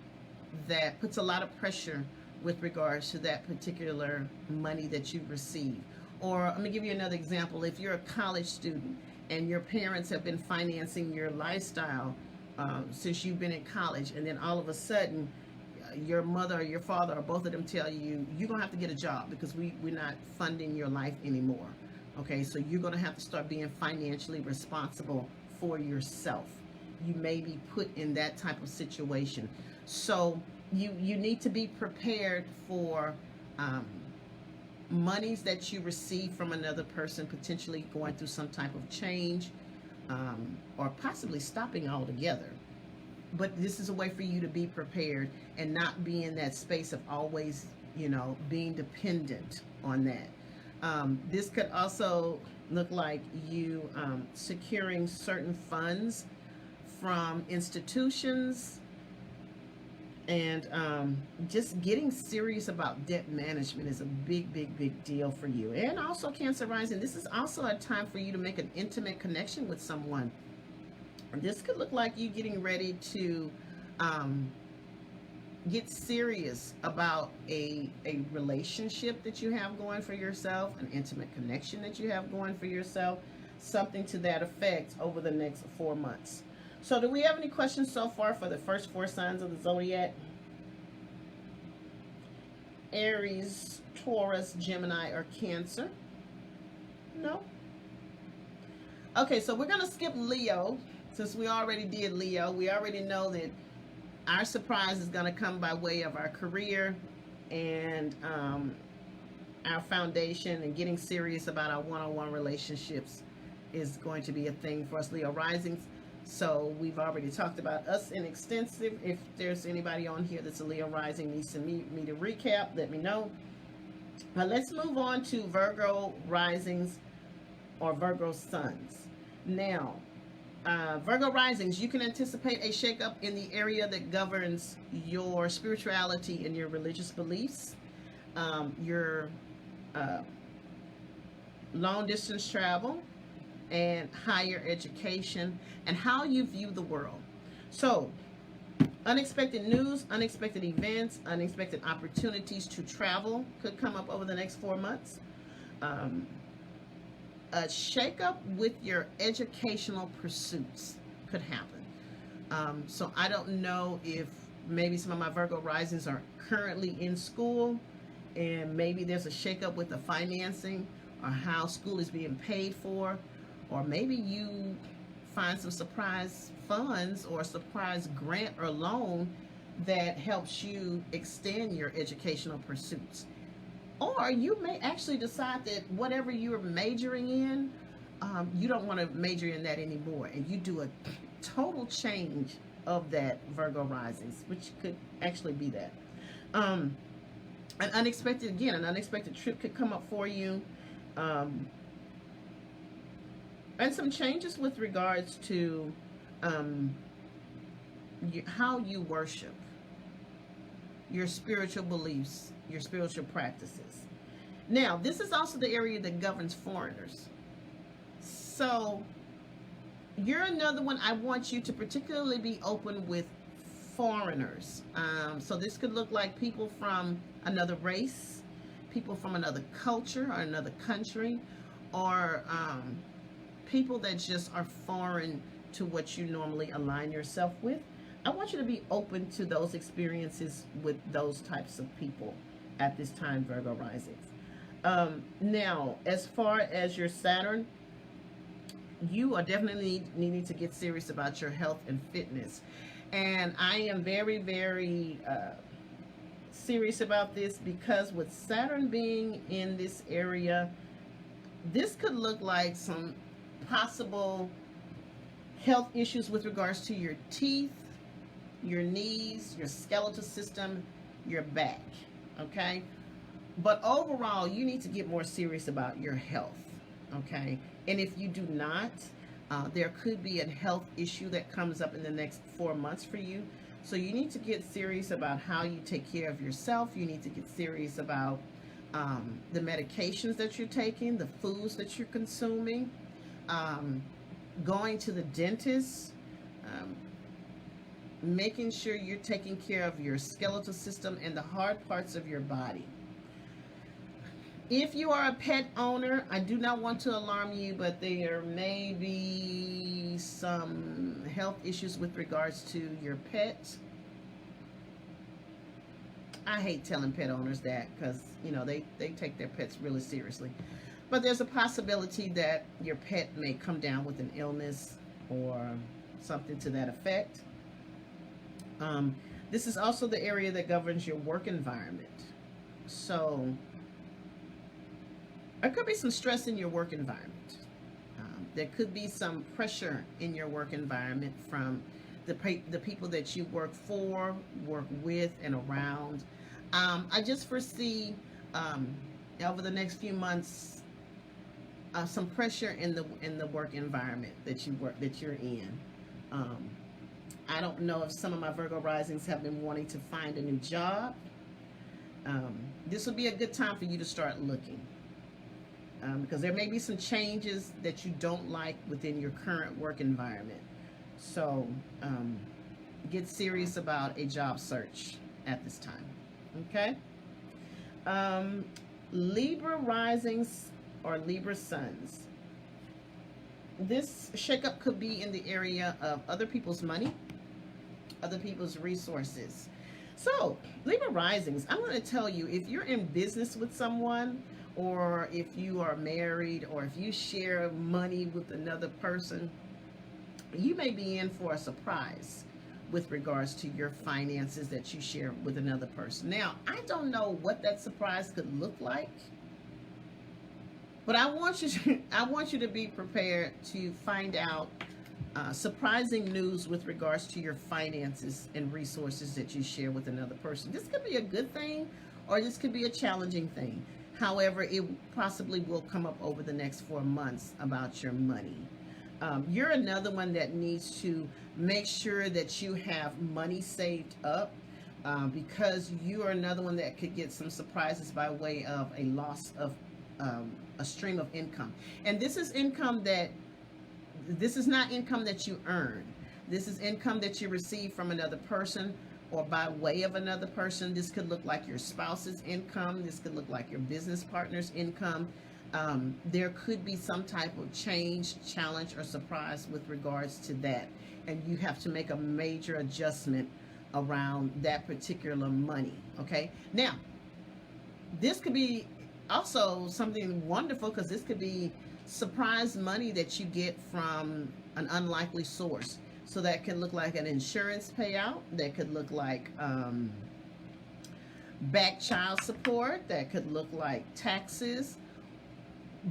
that puts a lot of pressure with regards to that particular money that you receive. Or let me give you another example. If you're a college student and your parents have been financing your lifestyle since you've been in college, and then all of a sudden your mother or your father or both of them tell you, you're going to have to get a job because we're not funding your life anymore. Okay, so you're going to have to start being financially responsible for yourself. You may be put in that type of situation. So you need to be prepared for monies that you receive from another person potentially going through some type of change or possibly stopping altogether. But this is a way for you to be prepared and not be in that space of always, being dependent on that. This could also look like you securing certain funds from institutions and just getting serious about debt management is a big deal for you. And also Cancer rising, this is also a time for you to make an intimate connection with someone. This could look like you getting ready to get serious about a relationship that you have going for yourself, an intimate connection that you have going for yourself, something to that effect over the next 4 months. So do we have any questions so far for the first 4 signs of the zodiac? Aries, Taurus, Gemini, or Cancer? No? Okay, so we're going to skip Leo. Since we already did Leo, we already know that our surprise is going to come by way of our career and our foundation, and getting serious about our one-on-one relationships is going to be a thing for us Leo risings. So we've already talked about us in extensive. If there's anybody on here that's a Leo rising needs to me to recap, let me know. But let's move on to Virgo risings or Virgo suns. Now, Virgo risings, you can anticipate a shakeup in the area that governs your spirituality and your religious beliefs, your long distance travel, and higher education, and how you view the world. So, unexpected news, unexpected events, unexpected opportunities to travel could come up over the next 4 months. A shakeup with your educational pursuits could happen. So I don't know if maybe some of my Virgo Risings are currently in school, and maybe there's a shakeup with the financing or how school is being paid for, or maybe you find some surprise funds or a surprise grant or loan that helps you extend your educational pursuits. Or you may actually decide that whatever you're majoring in, you don't want to major in that anymore, and you do a total change of that, Virgo Risings, which could actually be that. An unexpected trip could come up for you. And some changes with regards to how you worship, your spiritual beliefs, your spiritual practices. Now, this is also the area that governs foreigners. So, you're another one. I want you to particularly be open with foreigners. So this could look like people from another race, people from another culture or another country, or people that just are foreign to what you normally align yourself with. I want you to be open to those experiences with those types of people at this time, Virgo Risings. Now, as far as your Saturn, you are definitely needing to get serious about your health and fitness. And I am very, very serious about this, because with Saturn being in this area, this could look like some possible health issues with regards to your teeth, your knees, your skeletal system, your back, okay? But overall, you need to get more serious about your health, okay? And if you do not, there could be a health issue that comes up in the next 4 months for you. So you need to get serious about how you take care of yourself. You need to get serious about the medications that you're taking, the foods that you're consuming, going to the dentist, making sure you're taking care of your skeletal system and the hard parts of your body. If you are a pet owner, I do not want to alarm you, but there may be some health issues with regards to your pet. I hate telling pet owners that, because, you know, they take their pets really seriously. But there's a possibility that your pet may come down with an illness or something to that effect. This is also the area that governs your work environment. So there could be some stress in your work environment. There could be some pressure in your work environment from the people that you work for, work with, and around. I just foresee over the next few months some pressure in the work environment that you're in. I don't know if some of my Virgo Risings have been wanting to find a new job. This would be a good time for you to start looking. Because there may be some changes that you don't like within your current work environment. So get serious about a job search at this time. Okay? Libra Risings or Libra Suns. This shakeup could be in the area of other people's money, other people's resources. So, Libra Risings, I'm going to tell you, if you're in business with someone, or if you are married, or if you share money with another person, you may be in for a surprise with regards to your finances that you share with another person. Now, I don't know what that surprise could look like, but I want you to be prepared to find out surprising news with regards to your finances and resources that you share with another person. This could be a good thing, or this could be a challenging thing. However, it possibly will come up over the next 4 months about your money. You're another one that needs to make sure that you have money saved up, because you are another one that could get some surprises by way of a loss of a stream of income. And this is not income that you earn. This is income that you receive from another person or by way of another person. This could look like your spouse's income. This could look like your business partner's income. There could be some type of change, challenge, or surprise with regards to that. And you have to make a major adjustment around that particular money. Okay, now this could be also something wonderful, because this could be surprise money that you get from an unlikely source. So that could look like an insurance payout, that could look like back child support, that could look like taxes,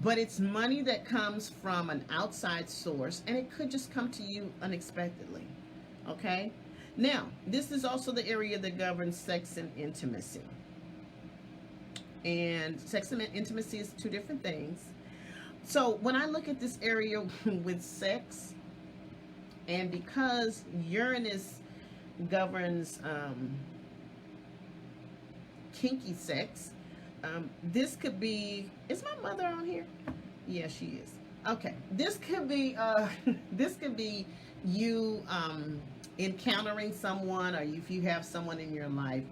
but it's money that comes from an outside source, and it could just come to you unexpectedly. Okay, now this is also the area that governs sex and intimacy. And sex and intimacy is two different things. So when I look at this area with sex, and because Uranus governs kinky sex, this could be, is my mother on here? Yeah, she is. Okay, this could be this could be you encountering someone, or if you have someone in your life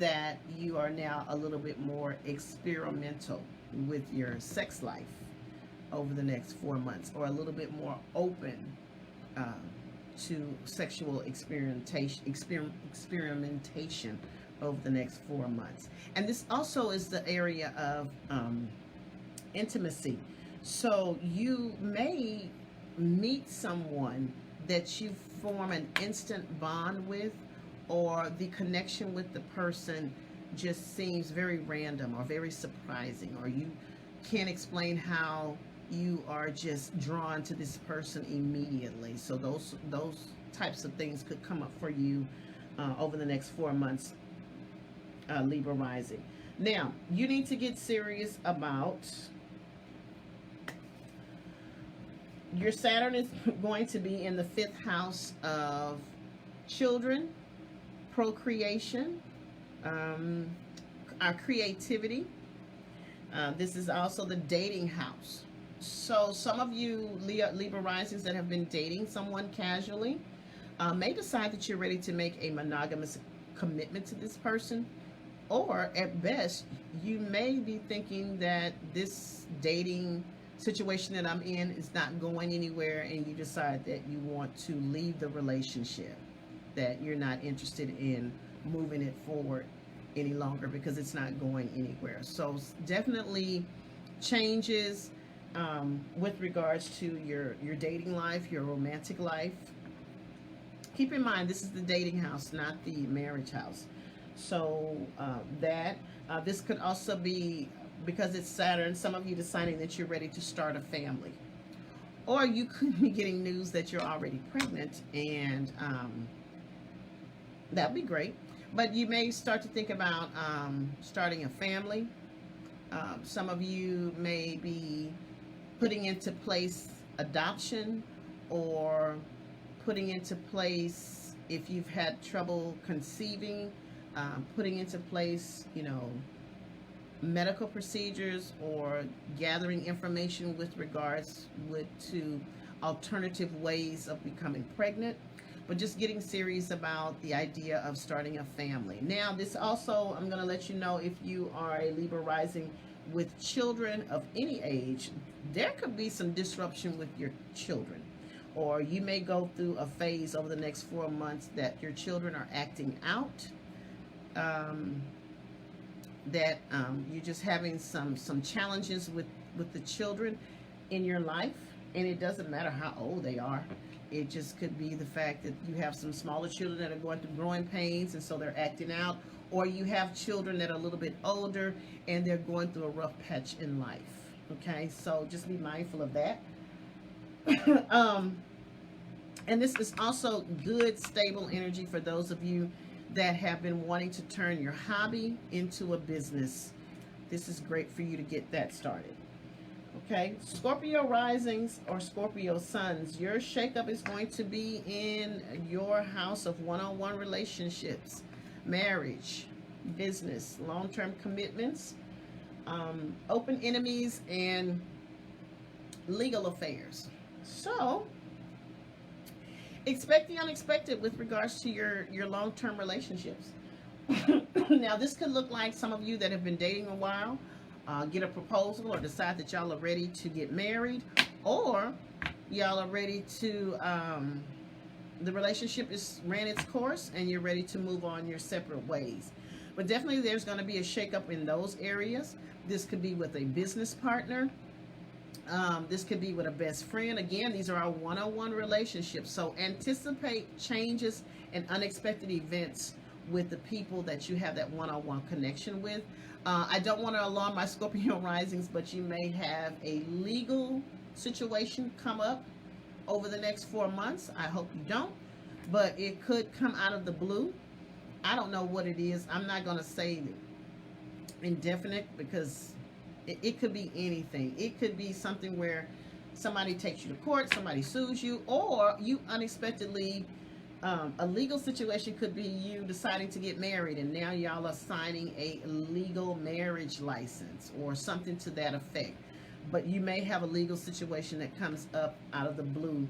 that you are now a little bit more experimental with your sex life over the next 4 months, or a little bit more open to sexual experimentation over the next 4 months. And this also is the area of intimacy. So you may meet someone that you form an instant bond with, or the connection with the person just seems very random or very surprising, or you can't explain how you are just drawn to this person immediately. So those types of things could come up for you over the next 4 months, Libra Rising. Now, you need to get serious about your Saturn is going to be in the 5th house of children, procreation, our creativity. This is also the dating house. So some of you Libra Risings that have been dating someone casually may decide that you're ready to make a monogamous commitment to this person. Or at best, you may be thinking that this dating situation that I'm in is not going anywhere, and you decide that you want to leave the relationship, that you're not interested in moving it forward any longer because it's not going anywhere. So definitely changes with regards to your dating life, your romantic life. Keep in mind, this is the dating house, not the marriage house. So this could also be, because it's Saturn, some of you deciding that you're ready to start a family. Or you could be getting news that you're already pregnant, and that'd be great. But you may start to think about starting a family. Some of you may be putting into place adoption, or putting into place, if you've had trouble conceiving, putting into place, medical procedures, or gathering information with regards to alternative ways of becoming pregnant, but just getting serious about the idea of starting a family. Now, this also, I'm going to let you know, if you are a Libra Rising with children of any age, there could be some disruption with your children. Or you may go through a phase over the next 4 months that your children are acting out, that you're just having some challenges with the children in your life. And it doesn't matter how old they are. It just could be the fact that you have some smaller children that are going through growing pains, and so they're acting out. Or you have children that are a little bit older and they're going through a rough patch in life. Okay, so just be mindful of that. And this is also good, stable energy for those of you that have been wanting to turn your hobby into a business. This is great for you to get that started. Okay, Scorpio Risings or Scorpio Suns, your shakeup is going to be in your house of one-on-one relationships, marriage, business, long-term commitments, open enemies, and legal affairs. So expect the unexpected with regards to your long-term relationships. Now, this could look like some of you that have been dating a while get a proposal, or decide that y'all are ready to get married, or y'all are ready to the relationship is ran its course and you're ready to move on your separate ways. But definitely there's going to be a shakeup in those areas. This could be with a business partner. This could be with a best friend. Again, these are our one-on-one relationships. So anticipate changes and unexpected events with the people that you have that one-on-one connection with. I don't want to alarm my Scorpio risings, but you may have a legal situation come up over the next 4 months. I hope you don't, but it could come out of the blue. I don't know what it is. I'm not going to say indefinite because it could be anything. It could be something where somebody takes you to court, somebody sues you, or you unexpectedly, a legal situation could be you deciding to get married and now y'all are signing a legal marriage license or something to that effect. But you may have a legal situation that comes up out of the blue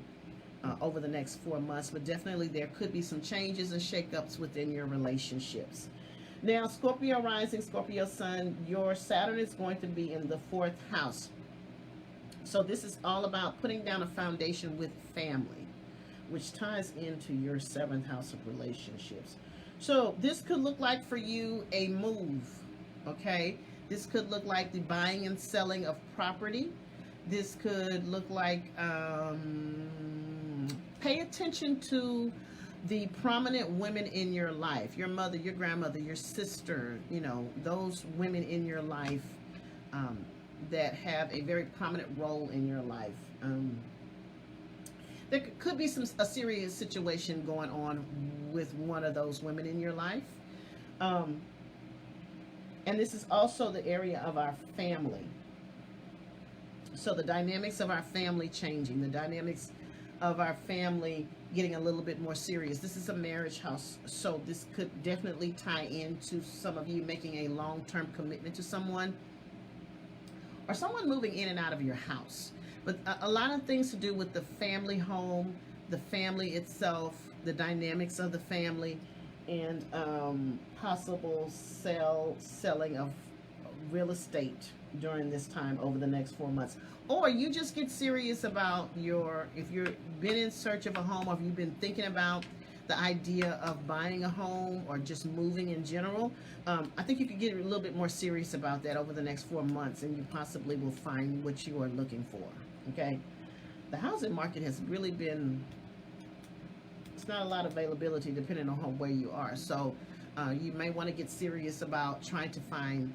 over the next 4 months. But definitely there could be some changes and shakeups within your relationships. Now, Scorpio rising, Scorpio sun, your Saturn is going to be in the 4th house. So this is all about putting down a foundation with family, which ties into your 7th house of relationships. So this could look like for you a move, okay? This could look like the buying and selling of property. This could look like, pay attention to the prominent women in your life. Your mother, your grandmother, your sister, you know, those women in your life that have a very prominent role in your life. There could be a serious situation going on with one of those women in your life. And this is also the area of our family. So the dynamics of our family changing, the dynamics of our family getting a little bit more serious. This is a marriage house, so this could definitely tie into some of you making a long-term commitment to someone or someone moving in and out of your house. But a lot of things to do with the family home, the family itself, the dynamics of the family, and possible selling of real estate during this time over the next 4 months. Or you just get serious about if you've been in search of a home, or if you've been thinking about the idea of buying a home or just moving in general, I think you could get a little bit more serious about that over the next 4 months, and you possibly will find what you are looking for, okay? The housing market has really been, it's not a lot of availability depending on where you are. So you may want to get serious about trying to find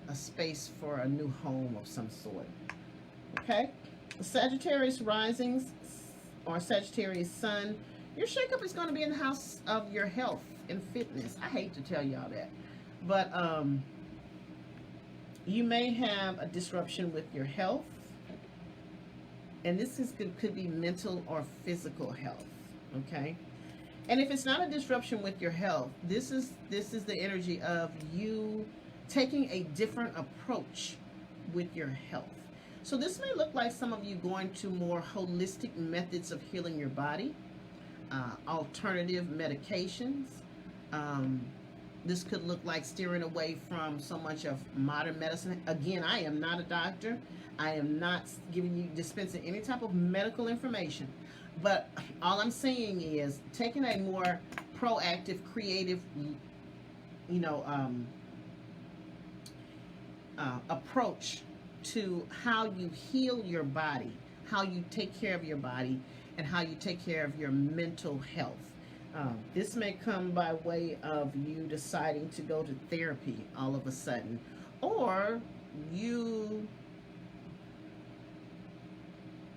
a space for a new home of some sort. Okay? Sagittarius risings or Sagittarius sun, your shakeup is going to be in the house of your health and fitness. I hate to tell y'all that. But you may have a disruption with your health. And this could be mental or physical health. Okay? And if it's not a disruption with your health, this is the energy of you taking a different approach with your health. So this may look like some of you going to more holistic methods of healing your body, alternative medications. This could look like steering away from so much of modern medicine. Again, I am not a doctor. I am not dispensing any type of medical information. But all I'm saying is taking a more proactive, creative, approach to how you heal your body, how you take care of your body, and how you take care of your mental health. This may come by way of you deciding to go to therapy all of a sudden, or you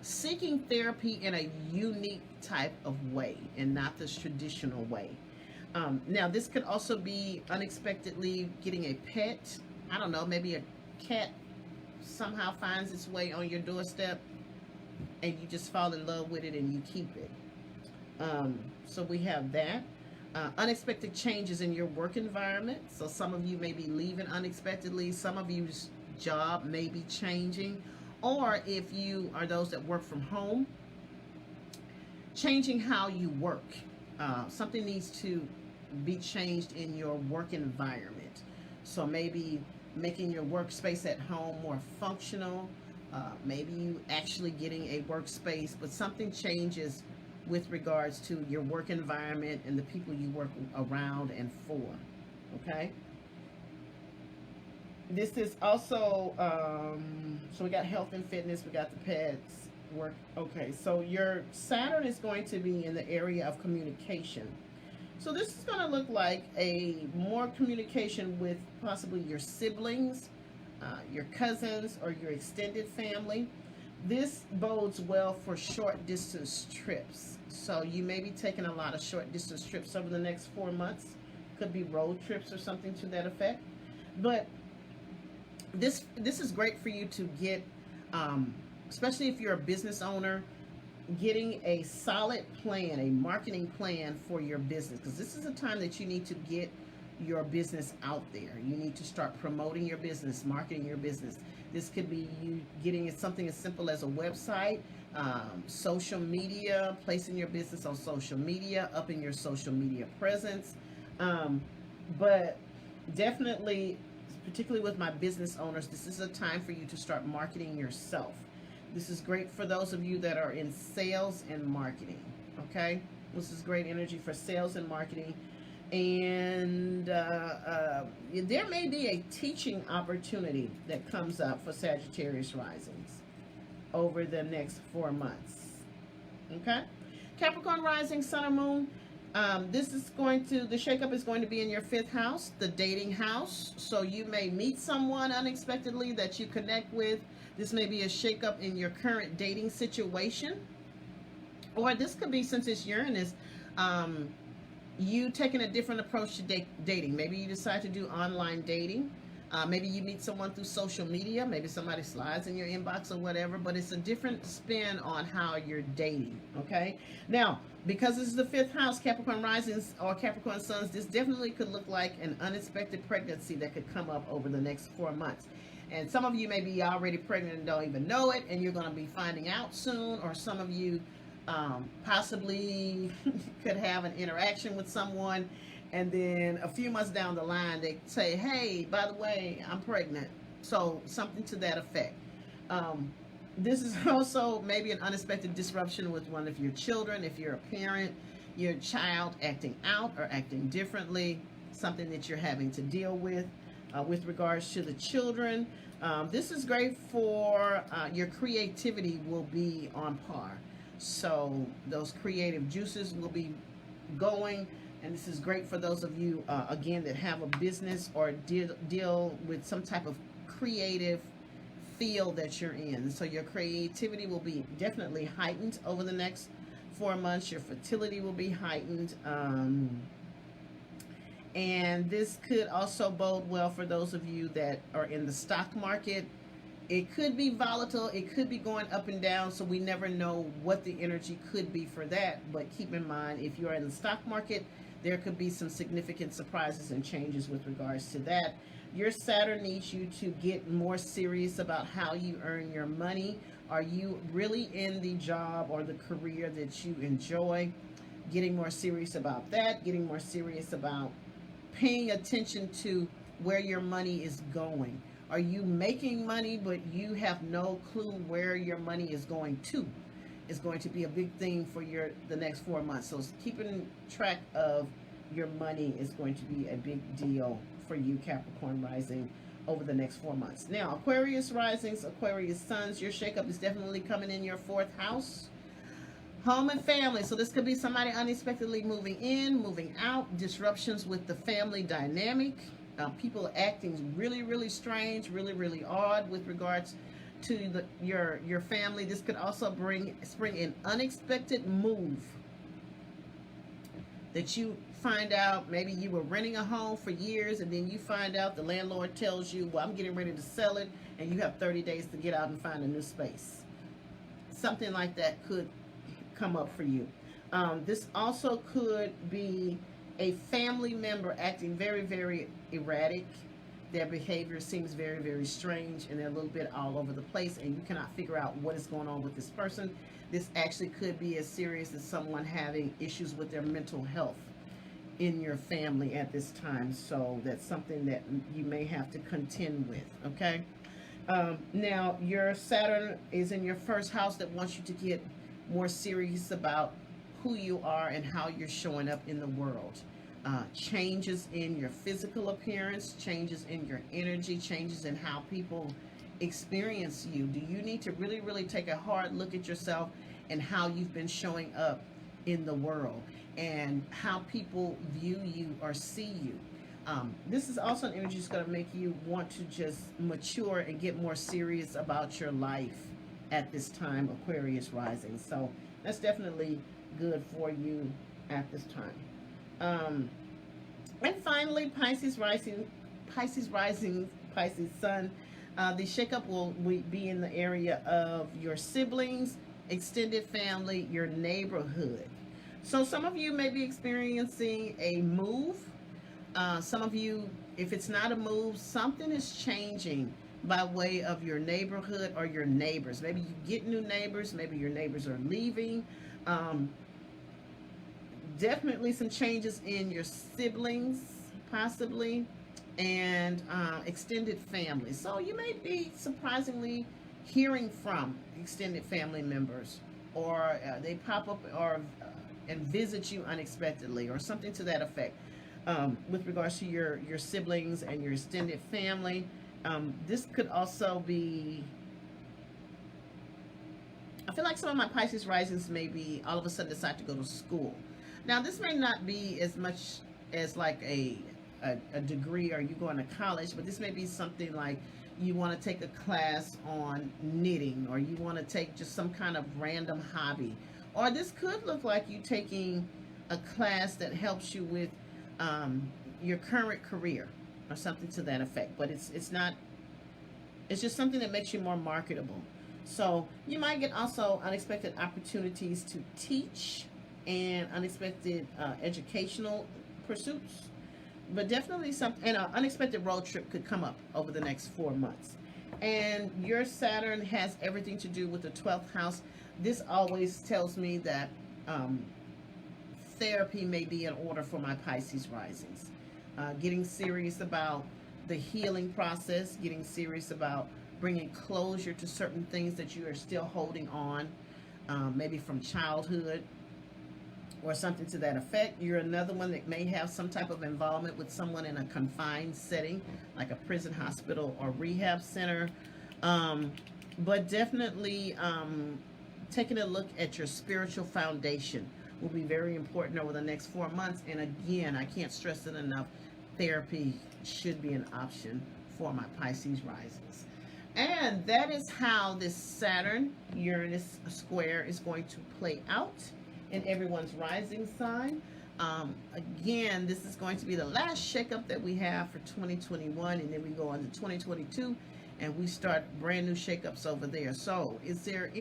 seeking therapy in a unique type of way and not this traditional way. Now, this could also be unexpectedly getting a pet. I don't know, maybe a cat somehow finds its way on your doorstep and you just fall in love with it and you keep it. So we have that. Unexpected changes in your work environment. So some of you may be leaving unexpectedly. Some of you's job may be changing. Or if you are those that work from home, changing how you work. Something needs to be changed in your work environment. So maybe making your workspace at home more functional. Maybe you actually getting a workspace, but something changes with regards to your work environment and the people you work around and for. Okay. This is also, so we got health and fitness, we got the pets, work. Okay, so your Saturn is going to be in the area of communication. So this is going to look like a more communication with possibly your siblings, your cousins, or your extended family. This bodes well for short distance trips. So you may be taking a lot of short distance trips over the next 4 months. Could be road trips or something to that effect. But this is great for you to get, especially if you're a business owner, getting a solid plan, a marketing plan for your business, because this is a time that you need to get your business out there. You need to start promoting your business, marketing your business. This could be you getting something as simple as a website, social media, placing your business on social media, upping your social media presence. But definitely, particularly with my business owners, this is a time for you to start marketing yourself. This is great for those of you that are in sales and marketing. Okay, this is great energy for sales and marketing. And there may be a teaching opportunity that comes up for Sagittarius risings over the next 4 months. Okay, Capricorn rising, sun or moon. This is going to, the shakeup is going to be in your 5th house, the dating house. So you may meet someone unexpectedly that you connect with. This may be a shakeup in your current dating situation. Or this could be, since it's Uranus, you taking a different approach to dating. Maybe you decide to do online dating. Maybe you meet someone through social media. Maybe somebody slides in your inbox or whatever. But it's a different spin on how you're dating. Okay. Now, because this is the 5th house, Capricorn risings or Capricorn suns, this definitely could look like an unexpected pregnancy that could come up over the next 4 months. And some of you may be already pregnant and don't even know it, and you're going to be finding out soon. Or some of you possibly could have an interaction with someone, and then a few months down the line they say, hey, by the way, I'm pregnant. So something to that effect. This is also maybe an unexpected disruption with one of your children. If you're a parent, your child acting out or acting differently, something that you're having to deal with regards to the children. This is great for your creativity will be on par. So those creative juices will be going, and this is great for those of you, again, that have a business or deal with some type of creative field that you're in. So your creativity will be definitely heightened over the next 4 months. Your fertility will be heightened. And this could also bode well for those of you that are in the stock market. It could be volatile. It could be going up and down. So we never know what the energy could be for that. But keep in mind, if you're in the stock market, there could be some significant surprises and changes with regards to that. Your Saturn needs you to get more serious about how you earn your money. Are you really in the job or the career that you enjoy? Getting more serious about that. Getting more serious about paying attention to where your money is going. Are you making money, but you have no clue where your money is going to? Is going to be a big thing for the next 4 months. So keeping track of your money is going to be a big deal for you, Capricorn rising, over the next 4 months. Now, Aquarius risings, Aquarius suns, your shakeup is definitely coming in your 4th house. Home and family. So this could be somebody unexpectedly moving in, moving out, disruptions with the family dynamic, people acting really, really strange, really, really odd with regards to your family. This could also spring an unexpected move that you find out. Maybe you were renting a home for years, and then you find out the landlord tells you, well, I'm getting ready to sell it, and you have 30 days to get out and find a new space. Something like that could come up for you. This also could be a family member acting very, very erratic. Their behavior seems very, very strange, and they're a little bit all over the place, and you cannot figure out what is going on with this person. This actually could be as serious as someone having issues with their mental health in your family at this time. So that's something that you may have to contend with, okay? Now, your Saturn is in your 1st house that wants you to get more serious about who you are and how you're showing up in the world. Changes in your physical appearance, changes in your energy, changes in how people experience you. Do you need to really, really take a hard look at yourself and how you've been showing up in the world and how people view you or see you? This is also an energy that's going to make you want to just mature and get more serious about your life at this time, Aquarius rising. So that's definitely good for you at this time. And finally, Pisces rising, Pisces sun. The shakeup will be in the area of your siblings, extended family, your neighborhood. So some of you may be experiencing a move. Some of you, if it's not a move, something is changing by way of your neighborhood or your neighbors. Maybe you get new neighbors. Maybe your neighbors are leaving. Definitely some changes in your siblings, possibly, and extended family. So you may be surprisingly hearing from extended family members, or they pop up or and visit you unexpectedly, or something to that effect. With regards to your siblings and your extended family, this could also be, I feel like some of my Pisces risings maybe all of a sudden decide to go to school. Now, this may not be as much as like a degree or you going to college, but this may be something like you want to take a class on knitting, or you want to take just some kind of random hobby. Or this could look like you taking a class that helps you with your current career or something to that effect. But it's not, it's just something that makes you more marketable. So you might get also unexpected opportunities to teach and unexpected educational pursuits. But definitely and an unexpected road trip could come up over the next 4 months. And your Saturn has everything to do with the 12th house. This always tells me that therapy may be in order for my Pisces risings. Getting serious about the healing process, getting serious about bringing closure to certain things that you are still holding on, maybe from childhood or something to that effect. You're another one that may have some type of involvement with someone in a confined setting, like a prison, hospital, or rehab center. But definitely taking a look at your spiritual foundation will be very important over the next 4 months. And again, I can't stress it enough, therapy should be an option for my Pisces risings. And that is how this Saturn Uranus square is going to play out in everyone's rising sign. Again, this is going to be the last shakeup that we have for 2021, and then we go on to 2022 and we start brand new shakeups over there. So is there